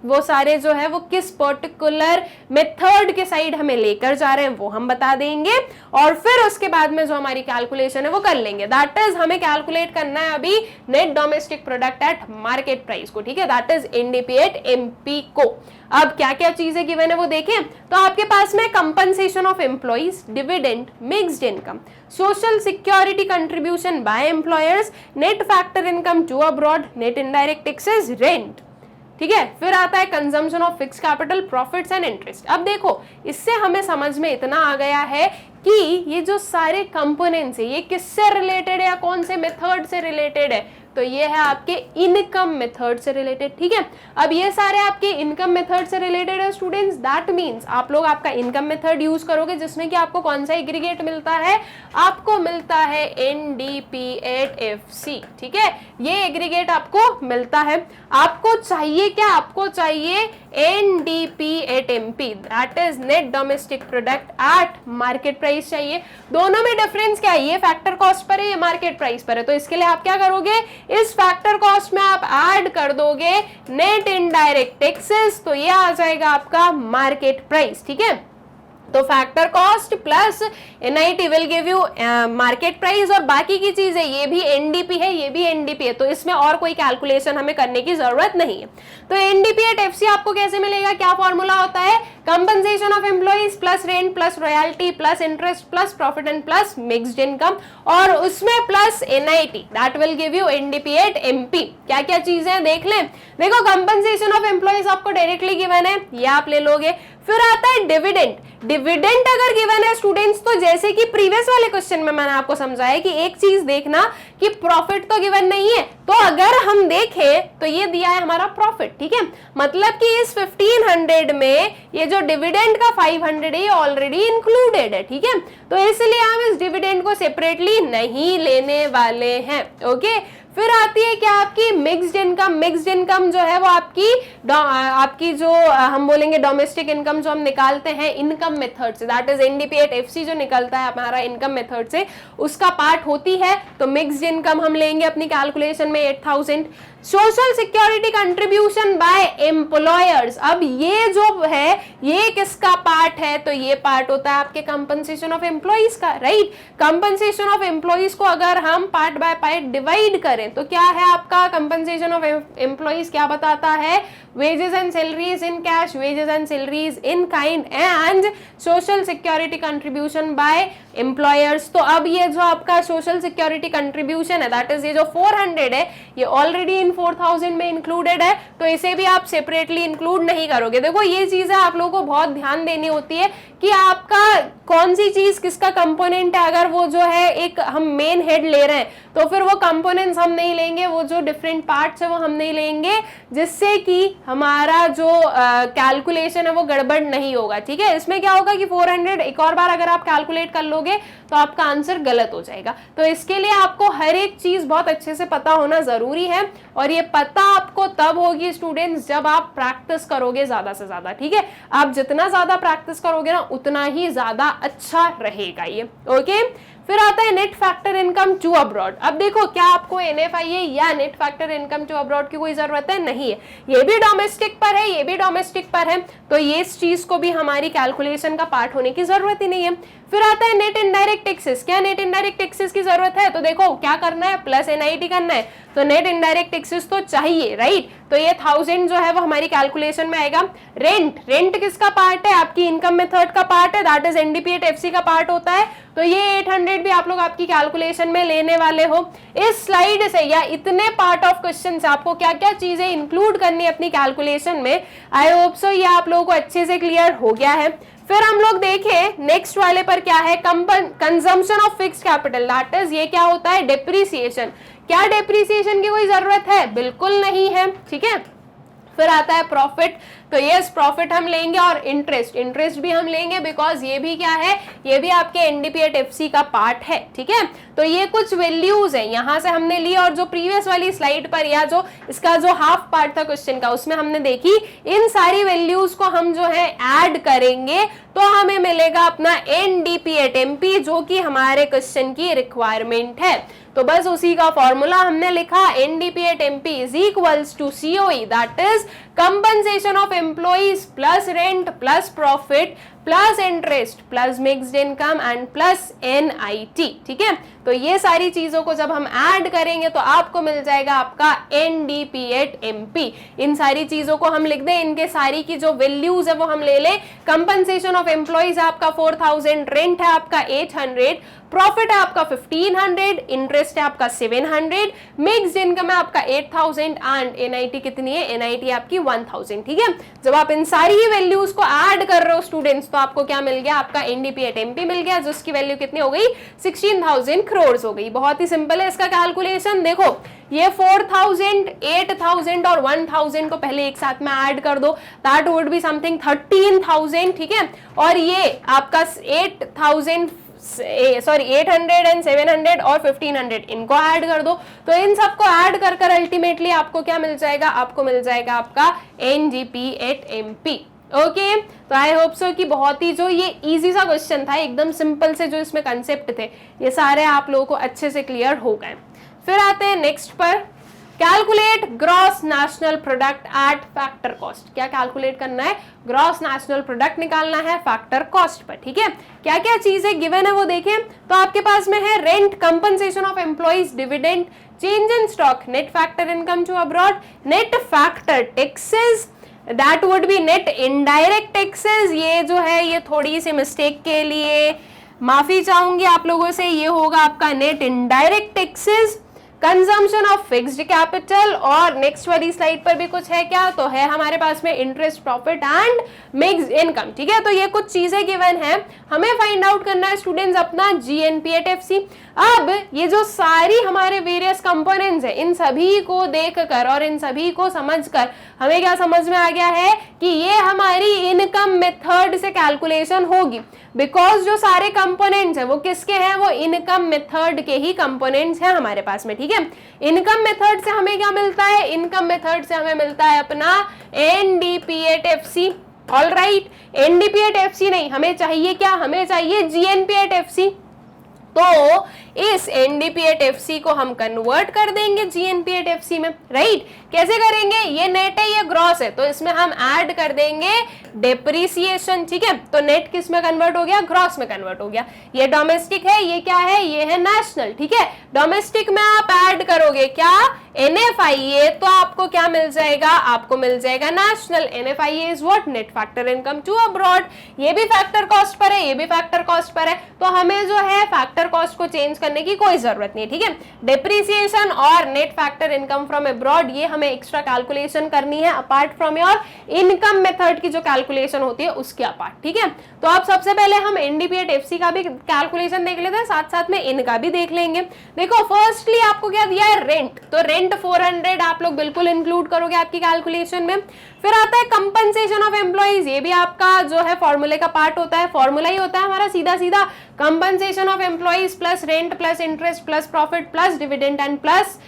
वो सारे जो है वो किस पर्टिकुलर मेथड के साइड हमें लेकर जा रहे हैं वो हम बता देंगे, और फिर उसके बाद में जो हमारी कैलकुलेशन है वो कर लेंगे। दैट इज हमें कैलकुलेट करना है अभी net domestic product at market price को, ठीक है, that is NDP at MP को। अब क्या क्या चीजें गिवन है वो देखें। तो आपके पास में compensation of employees, dividend, mixed income, social security contribution by employers, net factor income to abroad, net indirect taxes, rent, ठीक है। फिर आता है consumption of fix capital, profits and interest. अब देखो इससे हमें समझ में इतना आ गया है कि ये जो सारे कंपोनेंट्स है ये किससे रिलेटेड है या कौन से मेथड से रिलेटेड है, तो ये है आपके इनकम मेथड से रिलेटेड, ठीक है। अब ये सारे आपके इनकम मेथड से रिलेटेड है स्टूडेंट्स, दैट मींस आप लोग आपका इनकम मेथड यूज करोगे जिसमें कि आपको कौन सा एग्रीगेट मिलता है, आपको मिलता है NDP एट FC, ठीक है। ये एग्रीगेट आपको मिलता है। आपको चाहिए क्या, आपको चाहिए NDP at MP, that is net domestic product at market price चाहिए। दोनों में डिफरेंस क्या है, ये फैक्टर कॉस्ट पर है, ये मार्केट प्राइस पर है। तो इसके लिए आप क्या करोगे, इस फैक्टर कॉस्ट में आप ऐड कर दोगे नेट इनडायरेक्ट टैक्सेस, तो ये आ जाएगा आपका मार्केट प्राइस, ठीक है। तो factor cost plus NIT will give you market price, और बाकी की चीजें ये भी NDP है, ये भी NDP है, तो इसमें और कोई कैलकुलेशन हमें करने की जरूरत नहीं है। तो NDP एट FC आपको कैसे मिलेगा, क्या फॉर्मूला होता है, compensation of employees plus rent plus royalty plus interest plus profit and plus mixed income, और उसमें plus NIT, that will give you NDP at MP। क्या क्या चीजें देख लें, देखो कंपनसेशन ऑफ एम्प्लॉइज आपको डायरेक्टली गिवन है, ये आप ले लोगे। फिर आता है डिविडेंड। डिविडेंड अगर गिवन है स्टूडेंट्स, तो जैसे कि प्रीवियस वाले क्वेश्चन में मैंने आपको समझाया कि एक चीज देखना कि प्रॉफिट तो गिवन नहीं है, तो अगर हम देखें तो ये दिया है हमारा प्रॉफिट, ठीक है। मतलब कि इस 1500 में ये जो डिविडेंड का 500 है ये ऑलरेडी इंक्लूडेड है, ठीक है। तो इसलिए हम इस डिविडेंड को सेपरेटली नहीं लेने वाले हैं, ओके। फिर आती है क्या आपकी मिक्स्ड इनकम। मिक्स्ड इनकम जो है वो आपकी जो हम बोलेंगे डोमेस्टिक इनकम जो हम निकालते हैं इनकम मेथड से, that is NDP at FC जो निकलता है हमारा इनकम मेथड से, उसका पार्ट होती है। तो मिक्स्ड इनकम हम लेंगे अपनी कैलकुलेशन में 8000। Social security contribution by employers, अब ये जो है ये किसका पार्ट है, तो ये पार्ट होता है आपके कंपनसेशन ऑफ एम्प्लॉइज का, राइट। कंपनसेशन ऑफ एम्प्लॉइज को अगर हम पार्ट बाय पार्ट डिवाइड करें तो क्या है आपका कंपनसेशन ऑफ एम्प्लॉइज, क्या बताता है, wages and salaries in cash, wages and salaries in kind and social security contribution by employers। तो अब ये जो आपका social security contribution है, that is ये जो 400 है ये already in 4000 में included है, तो इसे भी आप separately include नहीं करोगे। देखो ये चीजें आप लोगों को बहुत ध्यान देनी होती है कि आपका कौन सी चीज किसका कंपोनेंट है। अगर वो जो है एक हम मेन हेड ले रहे हैं तो फिर वो कंपोनेंट्स हम नहीं लेंगे, वो जो डिफरेंट पार्ट्स है वो हम नहीं लेंगे, जिससे कि हमारा जो कैलकुलेशन है वो गड़बड़ नहीं होगा, ठीक है। इसमें क्या होगा कि 400 एक और बार अगर आप कैलकुलेट कर लोगे करोगे तो आपका आंसर गलत हो जाएगा। तो इसके लिए आपको हर एक चीज बहुत अच्छे से पता होना जरूरी है, और ये पता आपको तब होगी स्टूडेंट्स जब आप प्रैक्टिस करोगे ज्यादा से ज्यादा, ठीक है। आप जितना ज्यादा प्रैक्टिस करोगे ना उतना ही ज्यादा अच्छा रहेगा ये, ओके। फिर आता है net factor income to abroad. अब देखो, क्या आपको NFIA या net factor income to abroad की कोई जरूरत है? नहीं है। ये भी डोमेस्टिक पर है, ये भी डोमेस्टिक पर है, तो ये इस चीज को भी हमारी कैलकुलेशन का पार्ट होने की जरूरत ही नहीं है। फिर आता है नेट इनडायरेक्ट टैक्सेस। क्या नेट इनडायरेक्ट टैक्सेस की जरूरत है? तो देखो क्या करना है, प्लस NIT करना है, तो नेट इनडायरेक्ट टैक्सेस तो चाहिए, राइट। तो ये 1000 जो है वो हमारी कैलकुलेशन में आएगा। रेंट किसका पार्ट है? आपकी इनकम मेथड का पार्ट है, दैट इज NDPA FC का पार्ट होता है। तो ये 800 भी आप लोग आपकी कैलकुलेशन में लेने वाले हो। इस स्लाइड से या इतने पार्ट ऑफ क्वेश्चन से आपको क्या क्या चीजें इंक्लूड करनी है अपनी कैलकुलेशन में, आई होप सो ये आप लोगों को अच्छे से क्लियर हो गया है। फिर हम लोग देखें नेक्स्ट वाले पर क्या है, consumption of fixed capital, that is ये क्या होता है, डेप्रिसिएशन। क्या डेप्रिसिएशन की कोई जरूरत है? बिल्कुल नहीं है, ठीक है। फिर आता है प्रॉफिट, तो यस प्रॉफिट हम लेंगे, और इंटरेस्ट भी हम लेंगे, बिकॉज ये भी क्या है, ये भी आपके NDPA FC का पार्ट है, ठीक है। तो ये कुछ वैल्यूज है यहां से हमने ली, और जो प्रीवियस वाली स्लाइड पर या जो इसका जो हाफ पार्ट था क्वेश्चन का उसमें हमने देखी, इन सारी वैल्यूज को हम जो है ऐड करेंगे तो हमें मिलेगा अपना NDPA MP, जो कि हमारे क्वेश्चन की रिक्वायरमेंट है। तो बस उसी का फॉर्मूला हमने लिखा, NDPA MP is equals to COE, that is compensation of employees plus rent plus profit plus interest plus mixed income and plus NIT, ठीक है। तो ये सारी चीजों को जब हम ऐड करेंगे तो आपको मिल जाएगा आपका NDPA MP। इन सारी चीजों को हम लिख दें, इनके सारी की जो वैल्यूज है वो हम ले लें। कंपनसेशन ऑफ एम्प्लॉइज आपका 4000, रेंट है आपका 800, प्रॉफिट है आपका 1500, इंटरेस्ट है आपका 700, मिक्स्ड इनकम है आपका 8000 एंड NIT कितनी है? NIT आपकी 1000, ठीक है। जब आप इन सारी ही वैल्यूज को ऐड कर रहे हो स्टूडेंट्स, तो आपको क्या मिल गया? आपका NDPA MP मिल गया, जिसकी वैल्यू कितनी हो गई? 16,000 करोड़ हो गई। बहुत ही सिंपल है इसका कैलकुलेशन। देखो ये 4000, 8000 और 1000 को पहले एक साथ में ऐड कर दो, दैट वुड बी समथिंग 13,000, ठीक है। और ये आपका 800 एंड 700 और 1500 इनको ऐड कर दो, तो इन सबको ऐड कर कर अल्टीमेटली आपको क्या मिल जाएगा? आपको मिल जाएगा आपका NDPA MP, ओके। तो आई होप सो कि बहुत ही जो ये इजी सा क्वेश्चन था, एकदम सिंपल से जो इसमें कंसेप्ट थे, ये सारे आप लोगों को अच्छे से क्लियर हो गए। फिर आते हैं नेक्स्ट पर, calculate gross national product at factor cost. क्या कैलकुलेट करना है? ग्रॉस नेशनल प्रोडक्ट निकालना है फैक्टर कॉस्ट पर, ठीक है। क्या क्या चीजें गिवन है वो देखें, तो आपके पास में है rent, compensation of employees, dividend, change in stock, net factor income to abroad, net factor taxes, that would be net indirect taxes. ये जो है ये थोड़ी सी मिस्टेक के लिए माफी चाहूंगी आप लोगों से, ये होगा आपका net indirect taxes, consumption of fixed capital, और नेक्स्ट वाली स्लाइड पर भी कुछ है क्या, तो है हमारे पास में interest, profit and mixed income, ठीक है। तो ये कुछ चीजें गिवन है, हमें फाइंड आउट करना है स्टूडेंट्स अपना GNPA FC। अब ये जो सारी हमारे वेरियस कंपोनेंट्स है, इन सभी को देखकर और इन सभी को समझकर हमें क्या समझ में आ गया है कि ये हमारी इनकम मेथड से कैलकुलेशन होगी, बिकॉज जो सारे कंपोनेंट्स है वो किसके हैं? वो इनकम मेथड के ही कंपोनेंट्स हैं हमारे पास में, ठीक है। इनकम मेथड से हमें क्या मिलता है? इनकम मेथड से हमें मिलता है अपना NDPA FC, alright. NDPA FC नहीं, हमें चाहिए क्या? हमें चाहिए GNPA FC। तो इस NDPA FC को हम कन्वर्ट कर देंगे GNPA FC में, राइट। कैसे करेंगे? ये नेट है, ये ग्रॉस है, तो इसमें हम ऐड कर देंगे डेप्रिसिएशन, ठीक है। तो नेट किस में कन्वर्ट हो गया? ग्रॉस में कन्वर्ट हो गया। ये डोमेस्टिक है, ये क्या है? ये है नेशनल, ठीक है। डोमेस्टिक में आप ऐड करोगे क्या? NFIA, तो आपको क्या मिल जाएगा? आपको मिल जाएगा national. NFIA is what? Net factor income to abroad. ये भी फैक्टर कॉस्ट पर है, ये भी फैक्टर कॉस्ट पर है, तो हमें जो है फैक्टर कॉस्ट को चेंज करने की कोई जरूरत नहीं है, ठीक है। डेप्रिसिएशन और net factor income from abroad, ये हमें एक्स्ट्रा कैलकुलेशन करनी है apart from your income method की जो कैलकुलेशन होती है उसके अपार्ट, ठीक है। तो अब सबसे पहले हम NDPA FC का भी कैलकुलेशन देख लेते हैं, साथ साथ में इनका भी देख लेंगे। देखो फर्स्टली आपको क्या दिया है? रेंट। तो रेंट 400 आप लोग बिल्कुल इंक्लूड करोगे आपकी कैलकुलेशन में। फिर आता है कंपनसेशन ऑफ एम्प्लॉइज, ये भी आपका जो है फॉर्मूले का पार्ट होता है, फॉर्मूला ही होता है हमारा सीधा सीधा, compensation of employees plus rent plus interest plus profit plus dividend and plus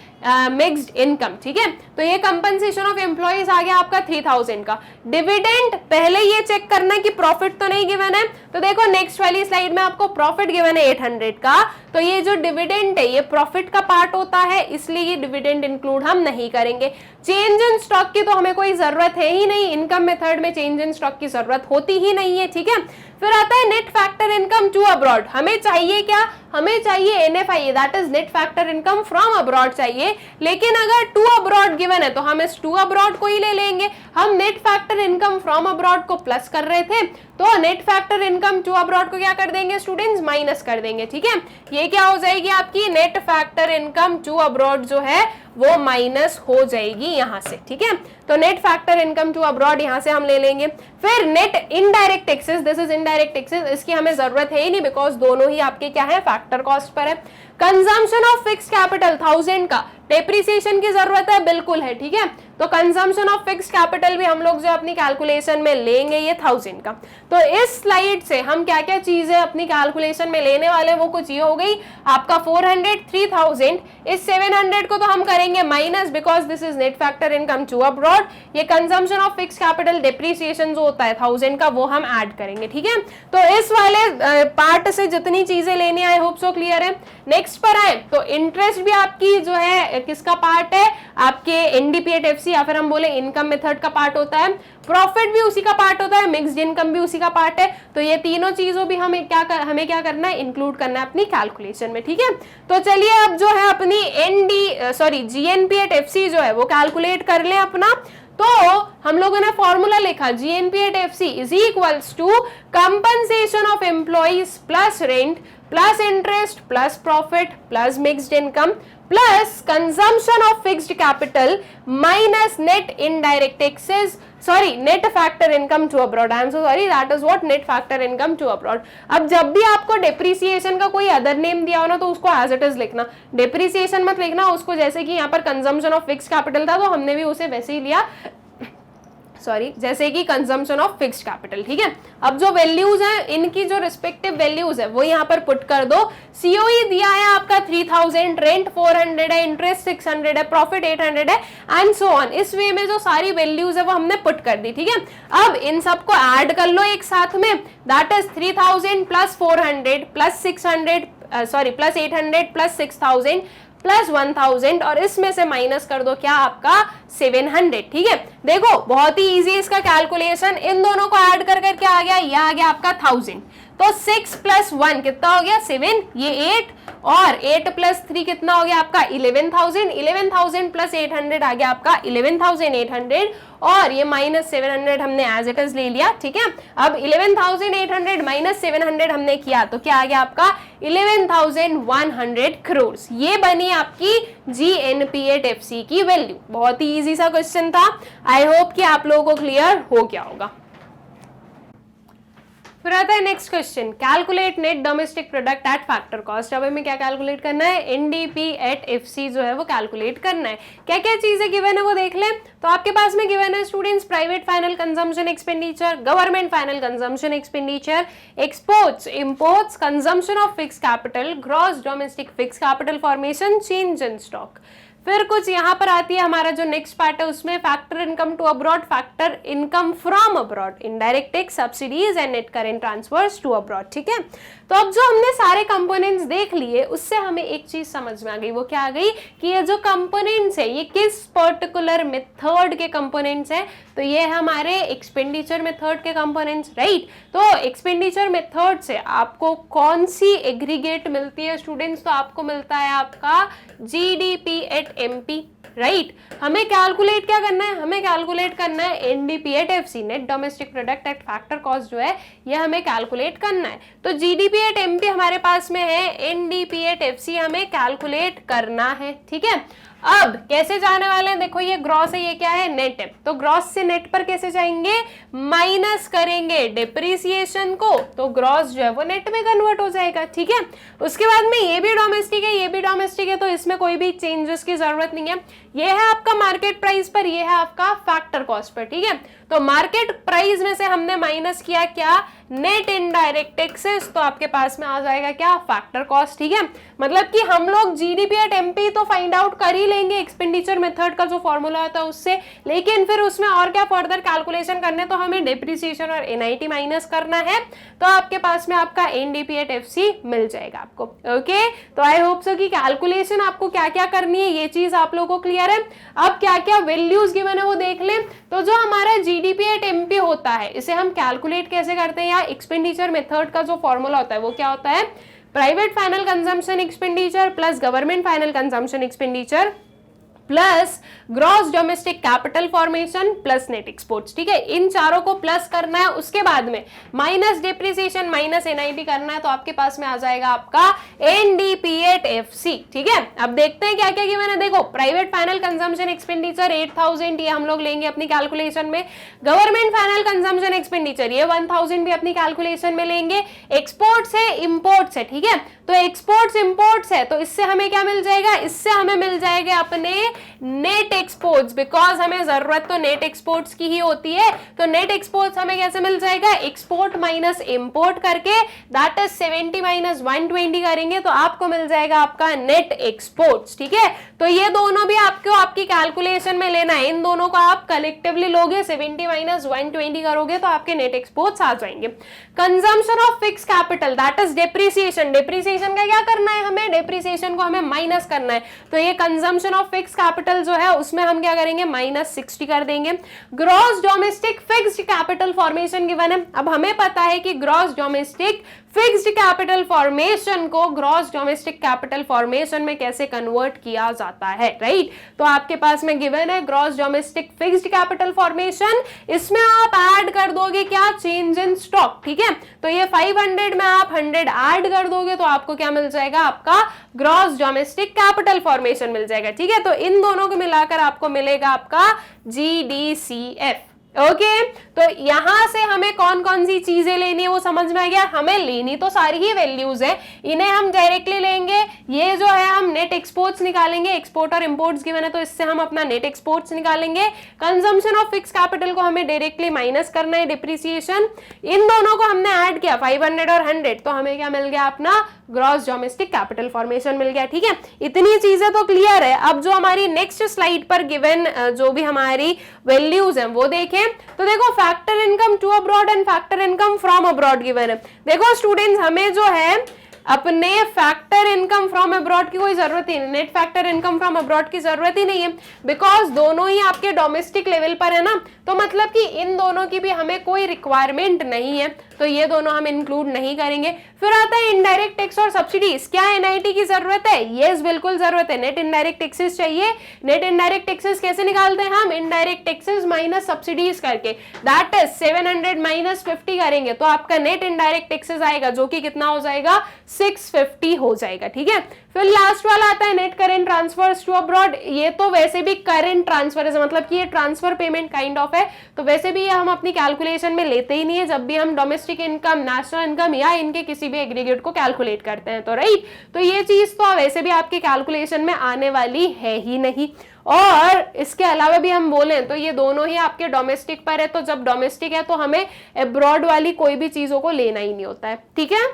mixed income, ठीक है। तो ये कंपनसेशन ऑफ एम्प्लॉइज आ गया आपका 3000 का। डिविडेंड पहले ये चेक करना कि प्रॉफिट तो नहीं गिवन है, तो देखो नेक्स्ट वाली स्लाइड में आपको प्रॉफिट गिवन है 800 का, तो ये जो डिविडेंड है ये प्रॉफिट का पार्ट होता है, इसलिए ये डिविडेंड इंक्लूड हम नहीं करेंगे। चेंज इन स्टॉक की तो हमें कोई जरूरत है ही नहीं, इनकम मेथड में चेंज इन स्टॉक की जरूरत होती ही नहीं है, ठीक है। फिर आता है net factor income to abroad, हमें चाहिए क्या, हमें चाहिए NFI, that is net factor income from abroad चाहिए, लेकिन अगर टू अब्रॉड गिवन है तो हम इस टू अब्रॉड को ही ले लेंगे। हम net factor income from abroad को प्लस कर रहे थे, तो net factor income to abroad को क्या कर देंगे स्टूडेंट्स, माइनस कर देंगे, ठीक है। ये क्या हो जाएगी आपकी net factor income to abroad जो है वो माइनस हो जाएगी यहां से, ठीक है। तो net factor income to abroad यहां से हम ले लेंगे। फिर net indirect taxes, this is indirect taxes, इसकी हमें जरूरत है ही नहीं बिकॉज दोनों ही आपके क्या है फैक्टर कॉस्ट पर है। कंजम्पशन ऑफ फिक्स्ड कैपिटल 1000 का, डेप्रिसिएशन की जरूरत है, बिल्कुल है, ठीक है। तो कंजम्पशन ऑफ फिक्स्ड कैपिटल भी हम लोग जो अपनी कैलकुलेशन में लेंगे ये 1000 का। तो इस स्लाइड से हम क्या क्या चीजें अपनी कैलकुलेशन में लेने वाले वो कुछ ये हो गई आपका 400, 3000, इस 700 को तो हम करेंगे minus because this is net factor income to abroad. ये consumption of fixed capital depreciation जो होता है 1000 का वो हम ऐड करेंगे, ठीक है। तो इस वाले पार्ट से जितनी चीजें लेनी आई होप सो क्लियर है। नेक्स्ट पर आए तो इंटरेस्ट भी आपकी जो है किसका पार्ट है, आपके NDPAT FC या फिर हम बोले इनकम मेथड का पार्ट होता है, प्रॉफिट भी उसी का पार्ट होता है, मिक्स्ड इनकम भी उसी का पार्ट है। तो ये तीनों चीजों भी हमें क्या करना है, इंक्लूड करना है अपनी कैलकुलेशन में, ठीक है। तो चलिए अब जो है अपनी GNPAT FC जो है वो कैलकुलेट कर ले अपना। तो हम लोगों ने फॉर्मूला लिखा GNPAT FC is equals to compensation of employees plus rent plus interest plus profit plus mixed income plus consumption of fixed capital minus net indirect taxes, sorry net factor income to abroad, I am so sorry, that is what net factor income to abroad. अब जब भी आपको depreciation का कोई other name दिया हो ना तो उसको एज इट इज लिखना, डेप्रिसिएशन मत लिखना उसको, जैसे कि यहाँ पर कंजम्पशन ऑफ फिक्स्ड कैपिटल था तो हमने भी उसे वैसे ही लिया, सॉरी जैसे कि कंजम्पशन ऑफ फिक्स्ड कैपिटल, ठीक है। अब जो वैल्यूज हैं इनकी जो रिस्पेक्टिव वैल्यूज है वो यहाँ पर पुट कर दो। सीओई दिया है आपका 3000, रेंट 400 है, इंटरेस्ट 600 है, प्रॉफिट 800 है एंड सो ऑन। इस वे में जो सारी वैल्यूज है वो हमने पुट कर दी, ठीक है। अब इन सबको ऐड कर लो एक साथ में, that is 3000 plus 400 plus 600 sorry plus 800 plus 6000 plus 1000 और इसमें से माइनस कर दो क्या आपका 700, ठीक है। देखो बहुत ही इजी इसका कैलकुलेशन, इन दोनों को ऐड कर क्या आ गया, ये आ गया आपका 1000। तो 6 प्लस 1 कितना हो गया 7, ये 8 और 8 प्लस 3 कितना हो गया आपका 11,000, 11,000 प्लस 800 आ गया आपका 11,800 और ये माइनस 700 हमने एज इट इज ले लिया, ठीक है। अब 11,800 माइनस 700 हमने किया तो क्या आ गया आपका 11,100 करोड़। ये बनी आपकी GNPAT FC की वैल्यू। बहुत ही इजी सा क्वेश्चन था, आई होप कि आप लोगों को क्लियर हो गया होगा। फिर आता है next question, calculate net domestic product eight factor cost. अब हमें क्या कैलकुलेट करना है, NDPAT FC जो है वो कैलकुलेट करना है। क्या क्या चीजें गिवन है वो देख लें। तो आपके पास में गिवन है students private final consumption expenditure, government final consumption expenditure, exports imports, consumption of fix capital, gross domestic fix capital formation, change in stock. फिर कुछ यहाँ पर आती है हमारा जो नेक्स्ट पार्ट है उसमें factor income to abroad, factor income from abroad, indirect tax, subsidies and net current transfers to abroad, ठीक है। तो अब जो हमने सारे कंपोनेंट्स देख लिए उससे हमें एक चीज समझ में आ गई, वो क्या आ गई कि ये जो कंपोनेंट्स है ये किस पर्टिकुलर मेथड के कंपोनेंट्स हैं। तो ये है हमारे एक्सपेंडिचर मेथड के कंपोनेंट्स, राइट। तो एक्सपेंडिचर मेथड से आपको कौन सी एग्रीगेट मिलती है स्टूडेंट्स, तो आपको मिलता है आपका GDPAT MP, राइट। हमें कैलकुलेट क्या करना है, हमें कैलकुलेट करना है NDPAT FC, net domestic product eight factor cost जो है ये हमें कैलकुलेट करना है। तो GDPAT MP हमारे पास में है, NDPAT FC हमें कैलकुलेट करना है, ठीक है। अब कैसे जाने वाले हैं, देखो ये ग्रॉस है, ये क्या है, नेट है, तो ग्रॉस से नेट पर कैसे जाएंगे, माइनस करेंगे डिप्रिसिएशन को, तो ग्रॉस जो है वो नेट में कन्वर्ट हो जाएगा, ठीक है। उसके बाद में ये भी डोमेस्टिक है, ये भी डोमेस्टिक है, तो इसमें कोई भी चेंजेस की जरूरत नहीं है। ये है आपका मार्केट प्राइस पर, ये है आपका फैक्टर कॉस्ट पर, ठीक है। तो मार्केट प्राइस में से हमने माइनस किया क्या, नेट इनडायरेक्ट टैक्सेस, तो आपके पास में आ जाएगा क्या, फैक्टर कॉस्ट, ठीक है। मतलब कि हम लोग जीडीपी एट एमपी तो फाइंड आउट कर ही लेंगे एक्सपेंडिचर मेथड का जो फॉर्मूला होता है उससे, लेकिन फिर उसमें और क्या फर्दर कैलकुलेशन करने, तो हमें डिप्रिसिएशन और एनआईटी माइनस करना है, तो आपके पास में आपका एनडीपी एट एफसी मिल जाएगा आपको। ओके, तो आई होप सो कि कैलकुलेशन आपको क्या क्या करनी है ये चीज आप लोगों को क्लियर है। अब क्या क्या वैल्यूज गिवन है वो देख लें। तो जो हमारा जीडीपी एट एमपी होता है इसे हम कैलकुलेट कैसे करते हैं, या एक्सपेंडिचर मेथड का जो फॉर्मूला होता है वो क्या होता है, private final consumption expenditure plus government final consumption expenditure plus gross domestic capital formation plus net exports, ठीक है। इन चारों को प्लस करना है, उसके बाद में माइनस डिप्रिसिएशन माइनस एनआईटी करना है, तो आपके पास में आ जाएगा आपका एनडीपी एट एफसी, ठीक है। अब देखते हैं क्या क्या गिवन है। देखो प्राइवेट फाइनल कंजम्पशन एक्सपेंडिचर 8000, ये हम लोग लेंगे अपनी कैलकुलेशन में। गवर्नमेंट फाइनल कंजम्पशन एक्सपेंडिचर ये 1000 भी अपनी कैलकुलेशन में लेंगे। एक्सपोर्ट्स है, इंपोर्ट्स है, ठीक है। तो एक्सपोर्ट्स इंपोर्ट्स है, तो इससे हमें क्या मिल जाएगा, इससे हमें मिल जाएगा अपने नेट एक्सपोर्ट्स, बिकॉज हमें जरूरत तो नेट एक्सपोर्ट्स की ही होती है। तो नेट एक्सपोर्ट्स हमें कैसे मिल जाएगा, एक्सपोर्ट माइनस इंपोर्ट करके, दैट इज 70 माइनस 120 करेंगे, तो आपको मिल जाएगा आपका नेट एक्सपोर्ट्स, ठीक है। तो ये दोनों भी आपको आपकी कैलकुलेशन में लेना है, इन दोनों को आप कलेक्टिवली लोगे, 70 माइनस 120 करोगे तो आपके नेट एक्सपोर्ट्स आ जाएंगे। Consumption of fix capital that is depreciation, depreciation का क्या करना है, हमें डेप्रिसिएशन को हमें माइनस करना है, तो ये कंजम्पशन ऑफ फिक्स कैपिटल जो है उसमें हम क्या करेंगे, माइनस 60 कर देंगे। Gross domestic fixed capital formation given है। अब हमें पता है कि gross domestic fixed capital formation को ग्रॉस डोमेस्टिक कैपिटल फॉर्मेशन में कैसे कन्वर्ट किया जाता है, राइट। तो आपके पास में गिवन है gross domestic fixed capital formation, इसमें आप ऐड कर दोगे क्या, चेंज इन स्टॉक, ठीक है। तो ये 500 में आप 100 ऐड कर दोगे तो आपको क्या मिल जाएगा, आपका ग्रॉस डोमेस्टिक कैपिटल फॉर्मेशन मिल जाएगा, ठीक है। तो इन दोनों को मिलाकर आपको मिलेगा आपका जीडीसीएफ। ओके, तो यहां से हमें कौन कौन सी चीजें लेनी है वो समझ में आ गया। हमें लेनी तो सारी ही वैल्यूज है, इन्हें हम डायरेक्टली लेंगे। ये जो है हम नेट एक्सपोर्ट्स निकालेंगे, एक्सपोर्ट और इंपोर्ट्स गिवन है तो इससे हम अपना नेट एक्सपोर्ट्स निकालेंगे। कंजम्पशन ऑफ फिक्स कैपिटल को हमें डायरेक्टली माइनस करना है, डिप्रिसिएशन। इन दोनों को हमने ऐड किया 500 और 100, तो हमें क्या मिल गया, अपना ग्रॉस डोमेस्टिक कैपिटल फॉर्मेशन मिल गया, ठीक है। इतनी चीजें तो क्लियर है। अब जो हमारी नेक्स्ट स्लाइड पर गिवन जो भी हमारी वैल्यूज हैं वो देखें। तो देखो factor income to abroad and factor income from abroad given है। देखो स्टूडेंट्स, हमें जो है अपने फैक्टर इनकम फ्रॉम अब्रॉड की कोई जरूरत ही नहीं, net factor income from abroad की जरूरत ही नहीं है, बिकॉज दोनों ही आपके डोमेस्टिक लेवल पर है ना। तो मतलब कि इन दोनों की भी हमें कोई रिक्वायरमेंट नहीं है, तो ये दोनों हम इंक्लूड नहीं करेंगे। फिर आता है इनडायरेक्ट टैक्स और सब्सिडीज। क्या एनआईटी की जरूरत है? यस, बिल्कुल जरूरत है। नेट इनडायरेक्ट टैक्सेस चाहिए। नेट इनडायरेक्ट टैक्सेस कैसे निकालते हैं हम? इनडायरेक्ट टैक्सेस माइनस सब्सिडीज करके, दैट इज 700 माइनस 50 करेंगे तो आपका नेट इनडायरेक्ट टैक्सेस आएगा जो कि कितना हो जाएगा, 650 हो जाएगा, ठीक है। फिर लास्ट वाला आता है net current transfers to abroad. ये तो वैसे भी करेंट ट्रांसफर है, मतलब कि ये ट्रांसफर पेमेंट काइंड ऑफ है, तो वैसे भी ये हम अपनी कैलकुलेशन में लेते ही नहीं है जब भी हम डोमेस्टिक इनकम, नेशनल इनकम या इनके किसी भी एग्रीगेट को कैलकुलेट करते हैं, तो राइट। तो ये चीज तो वैसे भी आपके कैलकुलेशन में आने वाली है ही नहीं। और इसके अलावा भी हम बोलें तो ये दोनों ही आपके डोमेस्टिक पर है, तो जब डोमेस्टिक है तो हमें अब्रॉड वाली कोई भी चीजों को लेना ही नहीं होता है, ठीक है।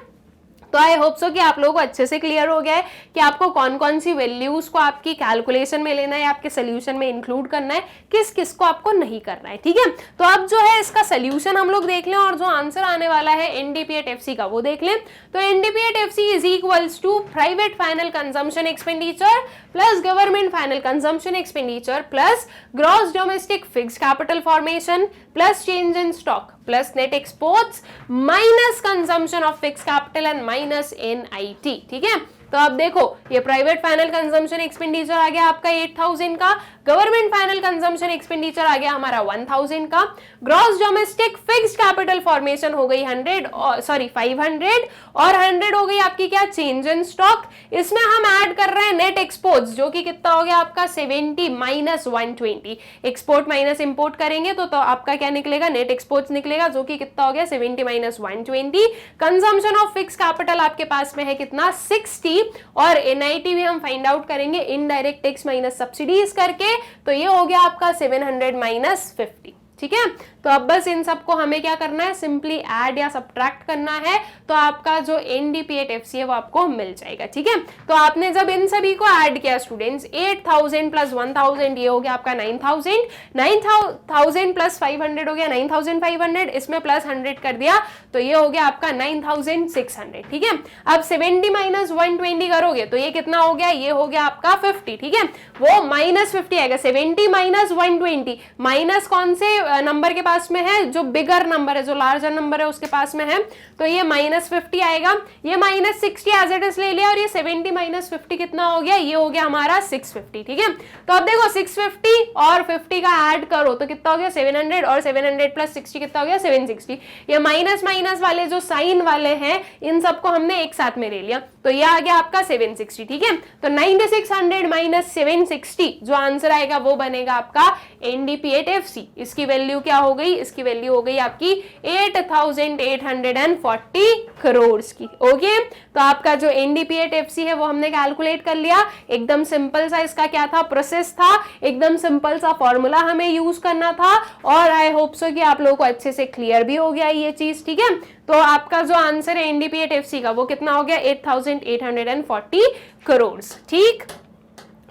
तो आई होप सो कि आप लोगों को अच्छे से क्लियर हो गया है कि आपको कौन कौन सी वैल्यूज को आपकी कैलकुलेशन में लेना है, आपके सोल्यूशन में इंक्लूड करना है, किस किस को आपको नहीं करना है, ठीक है। तो अब जो है इसका सोल्यूशन हम लोग देख लें और जो आंसर आने वाला है एनडीपी एट एफसी का वो देख लें। तो NDP at FC is equals to private final consumption expenditure plus government final consumption expenditure plus gross domestic fixed capital formation plus change in stock plus net exports minus consumption of fixed capital and minus NIT, ठीक है। तो अब देखो ये private final consumption expenditure आ गया आपका 8000 का, गवर्नमेंट फाइनल कंजम्पशन एक्सपेंडिचर आ गया हमारा 1000 का, gross domestic fixed capital formation हो गई 500 और 100 हो गई आपकी क्या चेंज इन स्टॉक। इसमें हम ऐड कर रहे हैं नेट एक्सपोर्ट्स जो कि कितना हो गया आपका 70 माइनस 120, एक्सपोर्ट माइनस इंपोर्ट करेंगे तो आपका क्या निकलेगा नेट एक्सपोर्ट्स निकलेगा जो कि कितना हो गया 70 minus 120। Consumption of fix capital आपके पास में है कितना 60 और एनआईटी भी हम फाइंड आउट करेंगे इनडायरेक्ट टैक्स माइनस सब्सिडीज करके, तो ये हो गया आपका 700 माइनस 50। ठीक है, तो अब बस इन सबको हमें क्या करना है सिंपली ऐड या सब्ट्रैक्ट करना है, तो आपका जो एनडीपीएट वो आपको मिल जाएगा। ठीक है, तो आपने जब इन सभी को ऐड किया स्टूडेंट्स 8000 प्लस 1000 ये हो गया आपका 9000, 9000 प्लस 500 हो गया 9500, इसमें प्लस 100 कर दिया तो ये हो गया आपका 9600। ठीक है, अब 70 माइनस 120 करोगे तो ये कितना हो गया, ये हो गया आपका 50। ठीक है, वो माइनस 50 आएगा, 70 माइनस 120 माइनस कौन से नंबर के पास में है, जो बिगर नंबर है जो लार्जर नंबर है उसके पास में है, तो ये माइनस 50 आएगा, ये माइनस 60 एज इट इज ले लिया और ये 70 माइनस 50 कितना हो गया, ये हो गया हमारा 650। ठीक है, तो अब देखो 650 और 50 का ऐड करो तो कितना हो गया 700 और 700 प्लस 60 कितना हो गया 760। ये माइनस माइनस वाले जो साइन वाले हैं इन सबको हमने एक साथ में ले लिया तो ये आ गया आपका 760। ठीक है, तो 9600 माइनस 760 जो आंसर आएगा वो बनेगा आपका एनडीपीएट इसकी वैल्यू क्या हो गई, इसकी वैल्यू हो गई आपकी 8840 करोड़ की। ओके, तो आपका जो एनडीपीएट है वो हमने कैलकुलेट कर लिया, एकदम सिंपल सा इसका क्या था प्रोसेस था, एकदम सिंपल सा फॉर्मूला हमें यूज करना था और आई होप सो कि आप लोगों को अच्छे से क्लियर भी हो गया ये चीज। ठीक है, तो आपका जो आंसर है एनडीपीएट का वो कितना हो गया 8840 करोड़। ठीक,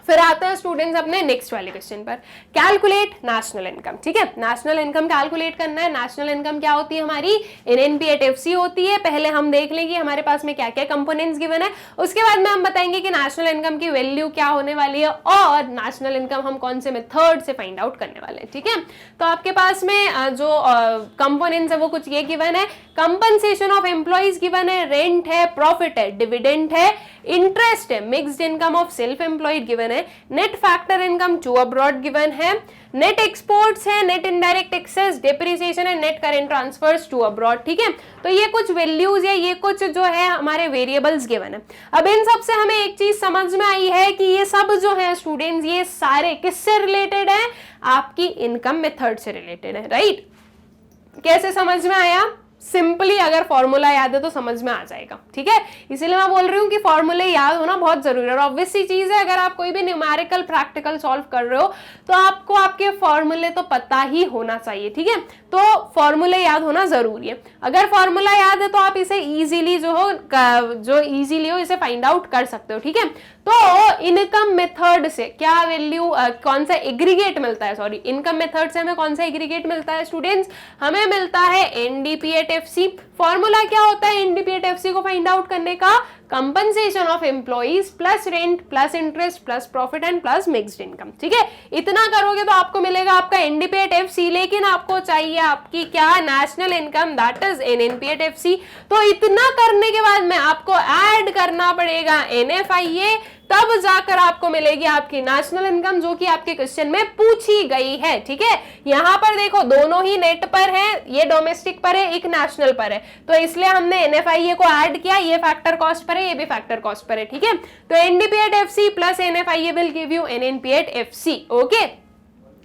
फिर आते हैं स्टूडेंट्स अपने नेक्स्ट वाले क्वेश्चन पर, कैलकुलेट नेशनल इनकम। ठीक है, नेशनल इनकम कैलकुलेट करना है। नेशनल इनकम क्या होती है हमारी एनएनपीएट होती है। पहले हम देख लेंगे हमारे पास में क्या क्या कंपोनेंट्स गिवन है, उसके बाद में हम बताएंगे कि नेशनल इनकम की वैल्यू क्या होने वाली है और नेशनल इनकम हम कौन से मेथड से फाइंड आउट करने वाले हैं। ठीक है, तो आपके पास में जो कंपोनेंट्स है वो कुछ ये गिवन है, कंपनसेशन ऑफ एम्प्लॉइज गिवन है, रेंट है, प्रॉफिट है, डिविडेंड है, इंटरेस्ट है, mixed income of self employed given है, net factor income to abroad given है, नेट एक्सपोर्ट्स है, नेट इनडायरेक्ट एक्सेस, डेप्रिसिएशन है, net current transfers to abroad. ठीक है, तो ये कुछ वैल्यूज है, ये कुछ जो है हमारे वेरिएबल्स गिवन है। अब इन सब से हमें एक चीज समझ में आई है कि ये सब जो है स्टूडेंट्स ये सारे किससे रिलेटेड है, आपकी इनकम मेथड से रिलेटेड है। राइट, कैसे समझ में आया, सिंपली अगर फॉर्मूला याद है तो समझ में आ जाएगा। ठीक है, इसीलिए मैं बोल रही हूँ कि फॉर्मूले याद होना बहुत जरूरी है और ऑब्वियस सी चीज है, अगर आप कोई भी न्यूमेरिकल प्रैक्टिकल सॉल्व कर रहे हो तो आपको आपके फॉर्मूले तो पता ही होना चाहिए। ठीक है, तो फॉर्मूले याद होना जरूरी है। अगर फॉर्मूला याद है तो आप इसे इजीली जो इजीली हो इसे फाइंड आउट कर सकते हो। ठीक है, तो इनकम मेथड से क्या वैल्यू कौन सा एग्रीगेट मिलता है, सॉरी इनकम मेथड से हमें कौन सा एग्रीगेट मिलता है स्टूडेंट्स, हमें मिलता है एनडीपीएट। फॉर्मूला क्या होता है एनडीपीएट को फाइंड आउट करने का, compensation of employees plus rent plus interest plus profit and plus mixed income. ठीक है, इतना करोगे तो आपको मिलेगा आपका एनडीपीएट लेकिन आपको चाहिए आपकी क्या नेशनल इनकम, दैट इज एनएनपीएट। तो इतना करने के बाद में आपको ऐड करना पड़ेगा एनएफआईए, तब जाकर आपको मिलेगी आपकी नेशनल इनकम जो कि आपके क्वेश्चन में पूछी गई है। ठीक है, यहां पर देखो दोनों ही नेट पर है, ये डोमेस्टिक पर है एक नेशनल पर है, तो इसलिए हमने एनएफआईए को ऐड किया, ये फैक्टर कॉस्ट पर है ये भी फैक्टर कॉस्ट पर है। ठीक है, तो NDP at plus NFIA will give you NNP at. Okay,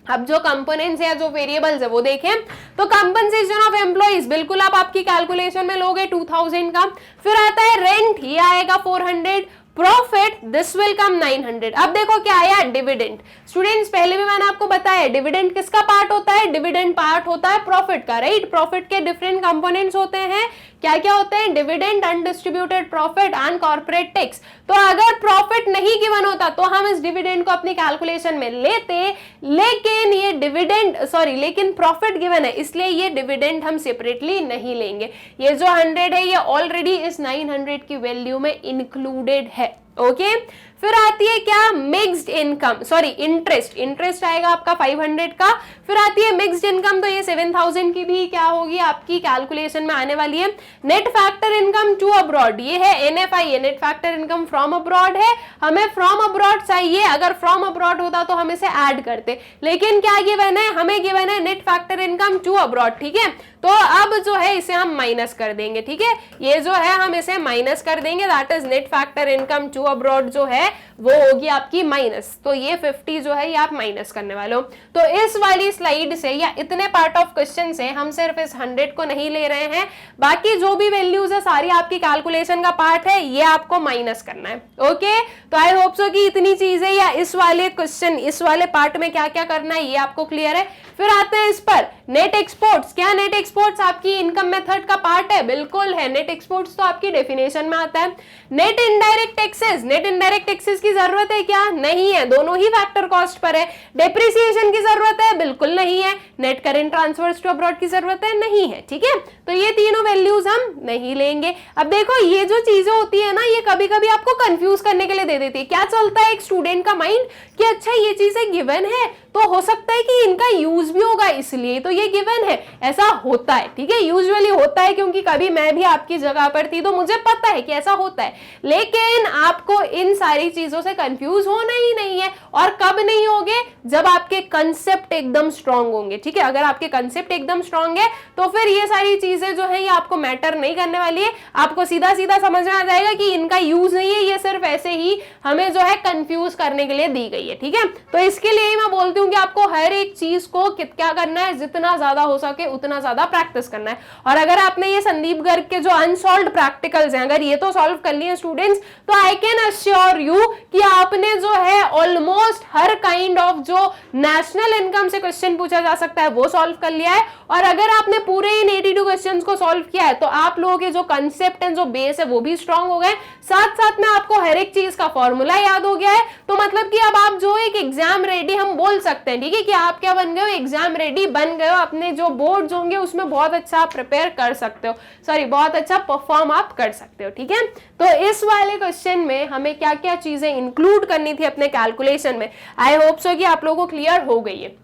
अब जो कंपोनेंट्स या जो वेरिएबल्स है वो देखें तो कंपनसेशन ऑफ एम्प्लॉइज बिल्कुल आप आपकी कैलकुलेशन में लोगे 2000 का, फिर आता है रेंट ये आएगा 400, प्रॉफिट दिस विल कम 900। अब देखो क्या आया डिविडेंड। स्टूडेंट्स पहले भी मैंने आपको बताया डिविडेंड किसका पार्ट होता है, डिविडेंड पार्ट होता है प्रॉफिट का। राइट, प्रॉफिट के डिफरेंट कंपोनेंट्स होते हैं, क्या क्या होते हैं, dividend, undistributed profit and corporate tax. तो अगर प्रॉफिट नहीं गिवन होता तो हम इस डिविडेंड को अपनी कैलकुलेशन में लेते, लेकिन ये डिविडेंड लेकिन प्रॉफिट गिवन है इसलिए ये डिविडेंड हम सेपरेटली नहीं लेंगे। ये जो 100 है ये ऑलरेडी इस 900 की वैल्यू में इंक्लूडेड है। ओके, फिर आती है क्या मिक्स्ड इनकम, इंटरेस्ट, इंटरेस्ट आएगा आपका 500 का, फिर आती है मिक्स्ड इनकम, तो ये 7000 की भी क्या होगी आपकी कैलकुलेशन में आने वाली है। Net factor income to abroad, ये है NFI, net factor income from abroad है, हमें फ्रॉम अब्रॉड चाहिए, अगर फ्रॉम अब्रॉड होता तो हम इसे ऐड करते, लेकिन क्या गिवन है, हमें गिवन है net factor income to abroad, ठीक है। तो अब जो है इसे हम माइनस कर देंगे, ठीक है, ये जो है हम इसे माइनस कर देंगे, that is net factor income to abroad जो है वो होगी आपकी माइनस, तो ये 50 जो है ये आप माइनस करने वाले हो। तो इस वाली स्लाइड से या इतने पार्ट ऑफ क्वेश्चन से हम सिर्फ इस 100 को नहीं ले रहे हैं, बाकी जो भी वैल्यूज है सारी आपकी कैलकुलेशन का पार्ट है, ये आपको माइनस करना है। ओके, तो आई होप सो कि इतनी चीजें या इस वाले क्वेश्चन, इस वाले पार्ट में क्या क्या करना है ये आपको क्लियर है। फिर आते हैं इस पर नेट एक्सपोर्ट्स। क्या नेट एक्सपोर्ट्स आपकी इनकम मेथड का पार्ट है? बिल्कुल है, नेट एक्सपोर्ट्स तो आपकी डेफिनेशन में आता है। Net indirect taxes, net indirect taxes की जरूरत है क्या? नहीं है, दोनों ही फैक्टर कॉस्ट पर है। डेप्रिसिएशन की जरूरत है? बिल्कुल नहीं है। Net current transfers to abroad की जरूरत है? नहीं है, ठीक है। तो ये तीनों वैल्यूज हम नहीं लेंगे। अब देखो ये जो चीजें होती है ना, ये कभी कभी आपको कंफ्यूज करने के लिए दे देती है। क्या चलता है एक स्टूडेंट का माइंड कि अच्छा ये चीजें गिवन है तो हो सकता है कि इनका यूज भी होगा, इसलिए तो ये गिवन है, ऐसा होता है, ठीक है, यूजुअली होता है, क्योंकि कभी मैं भी आपकी जगह पर थी तो मुझे पता है कि ऐसा होता है। लेकिन आपको इन सारी चीजों से कंफ्यूज होना ही नहीं है। और कब नहीं होगे? जब आपके कंसेप्ट एकदम स्ट्रांग होंगे, ठीक है। अगर आपके कंसेप्ट एकदम स्ट्रांग है तो फिर ये सारी चीजें जो है ये आपको मैटर नहीं करने वाली है। आपको सीधा सीधा समझ में आ जाएगा कि इनका यूज नहीं है, ये सिर्फ ऐसे ही हमें जो है कंफ्यूज करने के लिए दी गई है, ठीक है। तो इसके लिए मैं बोलती हूँ कि आपको हर एक चीज को क्या करना है, जितना ज्यादा हो सके उतना ज्यादा प्रैक्टिस करना है। और अगर आपने ये संदीप गर्ग के जो अनसॉल्व्ड प्रैक्टिकल्स हैं अगर ये तो सॉल्व कर लिए स्टूडेंट्स, तो आई कैन अश्योर यू कि आपने जो है ऑलमोस्ट हर काइंड ऑफ जो नेशनल इनकम से क्वेश्चन पूछा जा सकता है वो सॉल्व कर लिया है। और अगर आपने पूरे इन 82 क्वेश्चंस को सॉल्व किया है तो आप लोगों के जो कंसेप्ट एंड जो बेस है वो भी स्ट्रांग हो गए, साथ साथ में आपको हर एक चीज का फॉर्मूला याद हो गया है। तो मतलब कि अब आप जो एक एग्जाम रेडी हम बोल सकते हैं, ठीक है, कि आप क्या बन गए हो, एग्जाम रेडी बन गए हो। अपने जो बोर्ड्स होंगे उसमें बहुत अच्छा आप प्रिपेयर कर सकते हो, सॉरी बहुत अच्छा परफॉर्म आप कर सकते हो, ठीक है। तो इस वाले क्वेश्चन में हमें क्या क्या चीजें इंक्लूड करनी थी अपने कैलकुलेशन में, आई होप सो कि आप लोगों को क्लियर हो गई है।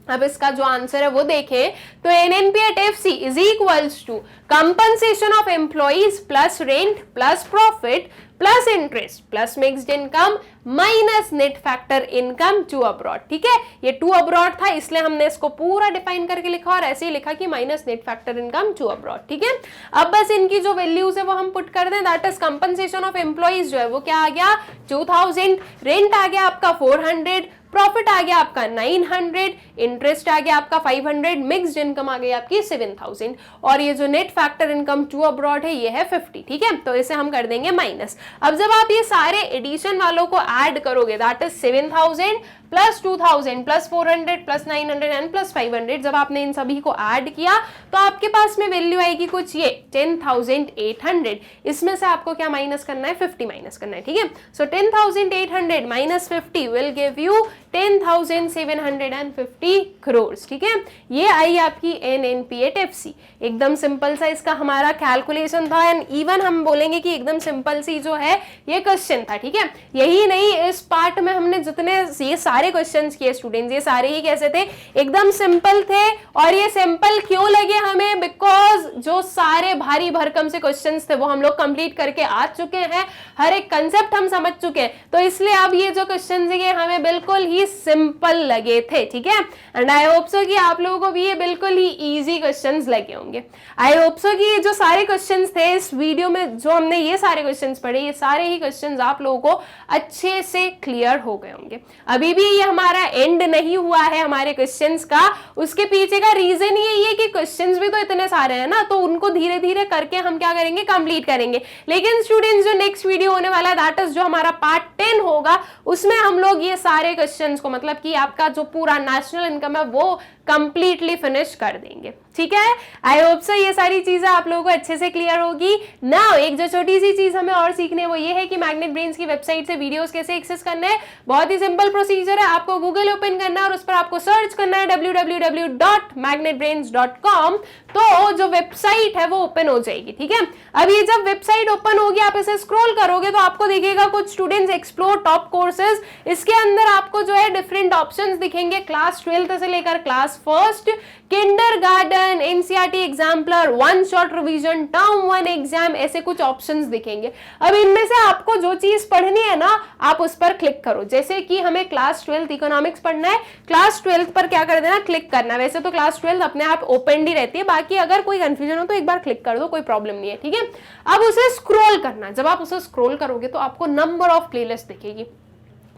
अब इसका जो आंसर है वो देखें तो NNP at FC is equals to compensation of employees plus rent plus profit plus interest plus mixed income minus net factor income to abroad, ठीक है। ये to abroad था इसलिए हमने इसको पूरा डिफाइन करके लिखा और ऐसे ही लिखा कि minus net factor income to abroad, ठीक है। अब बस इनकी जो वैल्यूज है वो हम पुट कर दें, that is compensation of employees जो है वो क्या आ गया 2000, रेंट आ गया आपका 400, प्रॉफिट आ गया आपका 900, इंटरेस्ट आ गया आपका 500, मिक्स्ड इनकम आ गई आपकी 7000 और ये जो net factor income to abroad है ये है 50, ठीक है। तो इसे हम कर देंगे माइनस। अब जब आप ये सारे एडिशन वालों को ऐड करोगे that is 7000 plus 2000 plus 400 plus 900 and plus 500, जब आपने इन सभी को ऐड किया तो आपके पास में वैल्यू आएगी कुछ ये 10800। इसमें से आपको क्या माइनस करना है, 50 माइनस करना है, ठीक है। सो 10800 minus 50 will give you 10,750 crore, ठीक है। ये आई आपकी NNP at FC। एकदम सिंपल सा इसका हमारा कैलकुलेशन था एंड इवन हम बोलेंगे कि एकदम सिंपल सी जो है ये क्वेश्चन था, ठीक है। यही नहीं, इस पार्ट में हमने जितने ये सारे क्वेश्चंस किए स्टूडेंट्स, ये सारे ही कैसे थे, एकदम सिंपल थे। और ये सिंपल क्यों लगे हमें, बिकॉज जो सारे भारी भरकम से क्वेश्चंस थे वो हम लोग कंप्लीट करके आ चुके हैं, हर एक कंसेप्ट हम समझ चुके हैं, तो इसलिए अब ये जो क्वेश्चन है हमें बिल्कुल ही सिंपल लगे थे, ठीक है। एंड आई होप सो कि आप लोगों को भी ये बिल्कुल ही इजी क्वेश्चंस लगे होंगे। आई होप सो कि ये जो सारे क्वेश्चंस थे इस वीडियो में जो हमने ये सारे क्वेश्चंस पढ़े, ये सारे ही क्वेश्चंस आप लोगों को अच्छे से क्लियर हो गए होंगे। अभी भी ये हमारा एंड नहीं हुआ है हमारे क्वेश्चंस का, उसके पीछे का रीजन ये है कि क्वेश्चंस भी तो इतने सारे हैं ना, तो उनको धीरे धीरे करके हम क्या करेंगे, कंप्लीट करेंगे। लेकिन स्टूडेंट्स जो नेक्स्ट वीडियो होने वाला है दैट इज जो हमारा पार्ट 10 होगा, उसमें हम लोग ये सारे क्वेश्चंस को, मतलब कि आपका जो पूरा नेशनल इनकम है वो कंप्लीटली फिनिश कर देंगे, ठीक है। आई होप सो ये सारी चीजें आप लोगों को अच्छे से क्लियर होगी। नाउ एक जो छोटी सी चीज हमें और सीखने वो ये है कि मैग्नेट ब्रेन्स की वेबसाइट से वीडियोस कैसे एक्सेस करने हैं। बहुत ही सिंपल प्रोसीजर है, आपको गूगल ओपन करना है और उस पर आपको सर्च करना है www.magnetbrains.com, तो जो वेबसाइट है वो ओपन हो जाएगी, ठीक है। अब ये जब वेबसाइट ओपन होगी आप इसे स्क्रॉल करोगे तो आपको दिखेगा कुछ स्टूडेंट्स एक्सप्लोर टॉप कोर्सेज। इसके अंदर आपको जो है डिफरेंट ऑप्शंस दिखेंगे, क्लास 12th से लेकर class first, kindergarten, pattern, NCERT exemplar, one shot revision, term one exam, ऐसे कुछ ऑप्शंस दिखेंगे। अब इनमें से आपको जो चीज पढ़नी है ना, आप उस पर क्लिक करो। जैसे कि हमें क्लास 12 इकोनॉमिक्स पढ़ना है, क्लास 12 पर क्या कर देना, क्लिक करना। वैसे तो क्लास 12 अपने आप ओपन ही रहती है, बाकी अगर कोई कंफ्यूजन हो तो एक बार क्लिक कर दो, कोई प्रॉब्लम नहीं है, ठीक है। अब उसे स्क्रॉल करना। जब आप उसे स्क्रॉल करोगे तो आपको नंबर ऑफ प्लेलिस्ट दिखेगी।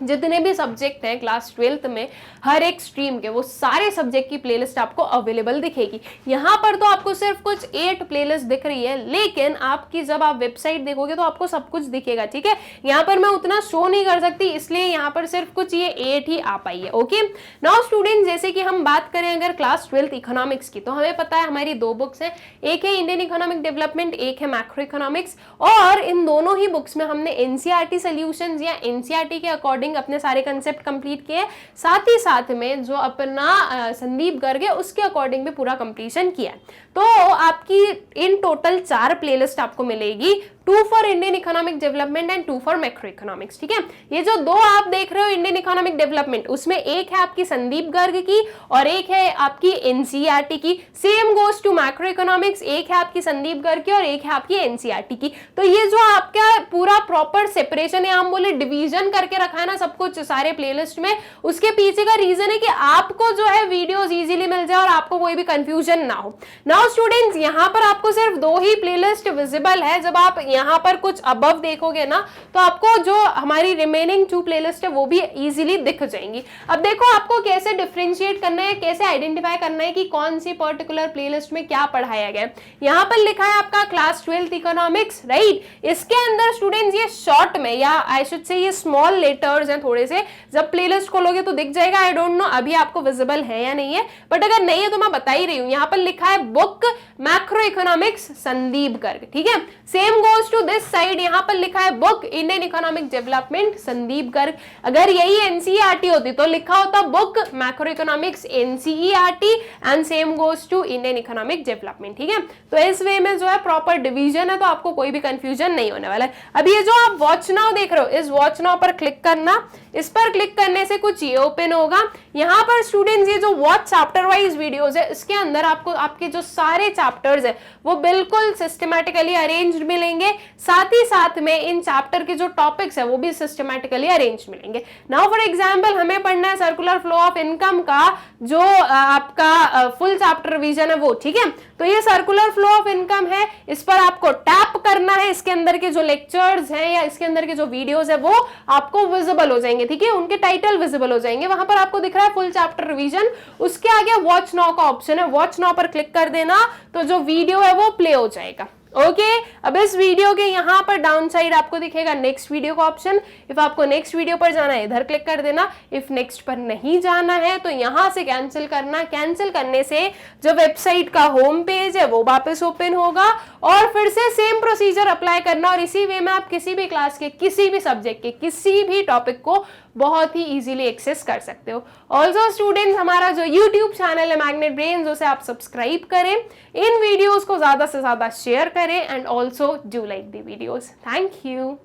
जितने भी सब्जेक्ट हैं क्लास 12 में, हर एक स्ट्रीम के, वो सारे सब्जेक्ट की प्लेलिस्ट आपको अवेलेबल दिखेगी। यहाँ पर तो आपको सिर्फ कुछ 8 प्लेलिस्ट दिख रही है, लेकिन आपकी जब आप वेबसाइट देखोगे तो आपको सब कुछ दिखेगा, ठीक है। यहाँ पर मैं उतना शो नहीं कर सकती, इसलिए यहाँ पर सिर्फ कुछ ये 8 ही आ पाई है। ओके, नाउ स्टूडेंट, जैसे कि हम बात करें अगर क्लास 12 इकोनॉमिक्स की, तो हमें पता है हमारी 2 बुक्स हैं, एक है इंडियन इकोनॉमिक डेवलपमेंट, एक है मैक्रो इकोनॉमिक्स। और इन दोनों ही बुक्स में हमने एनसीईआरटी सॉल्यूशंस या एनसीईआरटी के अकॉर्डिंग अपने सारे कंसेप्ट कंप्लीट किए, साथ ही साथ में जो अपना संदीप गर्ग है उसके अकॉर्डिंग भी पूरा कंप्लीशन किया है। तो आपकी इन टोटल 4 प्लेलिस्ट आपको मिलेगी, 2 for Indian economic development and 2 for macro economics, ठीक है। ये जो 2 आप देख रहे हो इंडियन इकोनॉमिक डेवलपमेंट, उसमें एक है आपकी संदीप गर्ग की और एक है आपकी एनसीईआरटी की। Same goes to macro economics, एक है आपकी संदीप गर्ग की और एक है आपकी एनसीईआरटी की। तो ये जो आपका पूरा प्रॉपर सेपरेशन है, हम बोले डिवीजन करके रखा है ना सब कुछ सारे प्लेलिस्ट में, उसके पीछे का रीजन है कि आपको जो है वीडियोस इजीली मिल जाए और आपको कोई भी कंफ्यूजन ना हो। नाउ स्टूडेंट्स, यहाँ पर आपको सिर्फ 2 ही प्लेलिस्ट विजिबल है। जब आप यहाँ पर कुछ अबव देखोगे ना, तो आपको जो हमारी रिमेनिंग 2 प्लेलिस्ट है वो भी इजीली दिख जाएंगी। अब देखो आपको कैसे डिफरेंशिएट करना है, कैसे आइडेंटिफाई करना है कि कौन सी पर्टिकुलर प्लेलिस्ट में क्या पढ़ाया गया है। यहाँ पर लिखा है आपका क्लास 12 इकोनॉमिक्स, राइट। इसके अंदर स्टूडेंट्स ये शॉर्ट में, या आई शुड से ये स्मॉल लेटर्स हैं थोड़े से, जब प्लेलिस्ट खोलोगे तो दिख जाएगा। आई डोंट नो अभी आपको विजिबल है या नहीं है, बट अगर नहीं है तो मैं बता ही रही हूँ। यहाँ पर लिखा है book macro economics Sandeep Garg, ठीक है। Same goes to this side, यहाँ पर लिखा है book Indian economic development Sandeep Garg. अगर यही एनसीईआरटी होती तो लिखा होता book macro economics NCERT and same goes to Indian economic development, ठीक है। तो इस वे में जो है प्रॉपर डिवीजन है, तो आपको कोई भी कंफ्यूजन नहीं होने वाला है। अब ये जो आप वॉच नाउ देख रहे हो, इस वॉच नाउ पर क्लिक करना। इस पर क्लिक करने से कुछ ये ओपन होगा। यहाँ पर स्टूडेंट्स ये जो वॉच चैप्टर वाइज वीडियोस है, इसके अंदर आपको आपके जो सारे चैप्टर्स है वो बिल्कुल सिस्टमैटिकली अरेंज्ड मिलेंगे। साथ ही साथ में इन चैप्टर के जो टॉपिक्स है वो भी सिस्टमैटिकली अरेंज मिलेंगे। नाउ फॉर एग्जांपल हमें पढ़ना है सर्कुलर फ्लो ऑफ इनकम का जो आपका फुल चैप्टर रिवीजन है वो, ठीक है। तो ये सर्कुलर फ्लो ऑफ इनकम है, इस पर आपको टैप करना है। इसके अंदर के जो लेक्चर्स हैं या इसके अंदर के जो वीडियोस है वो आपको विजिबल हो जाएंगे, ठीक है। उनके टाइटल विजिबल हो जाएंगे। वहां पर आपको दिख रहा है फुल चैप्टर रिवीजन, उसके आगे वॉच नाउ का ऑप्शन है, वॉच नाउ पर क्लिक कर देना तो जो वीडियो है वो प्ले हो जाएगा। ओके, अब इस वीडियो के यहाँ पर डाउन साइड आपको दिखेगा नेक्स्ट वीडियो का ऑप्शन। इफ आपको नेक्स्ट वीडियो पर जाना है इधर क्लिक कर देना, इफ नेक्स्ट पर नहीं जाना है तो यहाँ से कैंसिल करना। कैंसिल करने से जो वेबसाइट का होम पेज है वो वापस ओपन होगा और फिर से सेम प्रोसीजर अप्लाई करना, और इसी वे में आप किसी भी क्लास के किसी भी सब्जेक्ट के किसी भी टॉपिक को बहुत ही इजीली एक्सेस कर सकते हो। ऑल्सो स्टूडेंट्स, हमारा जो यूट्यूब चैनल है मैग्नेट ब्रेन्स, उसे आप सब्सक्राइब करें, इन वीडियोस को ज्यादा से ज्यादा शेयर करें and also do like the videos. Thank you.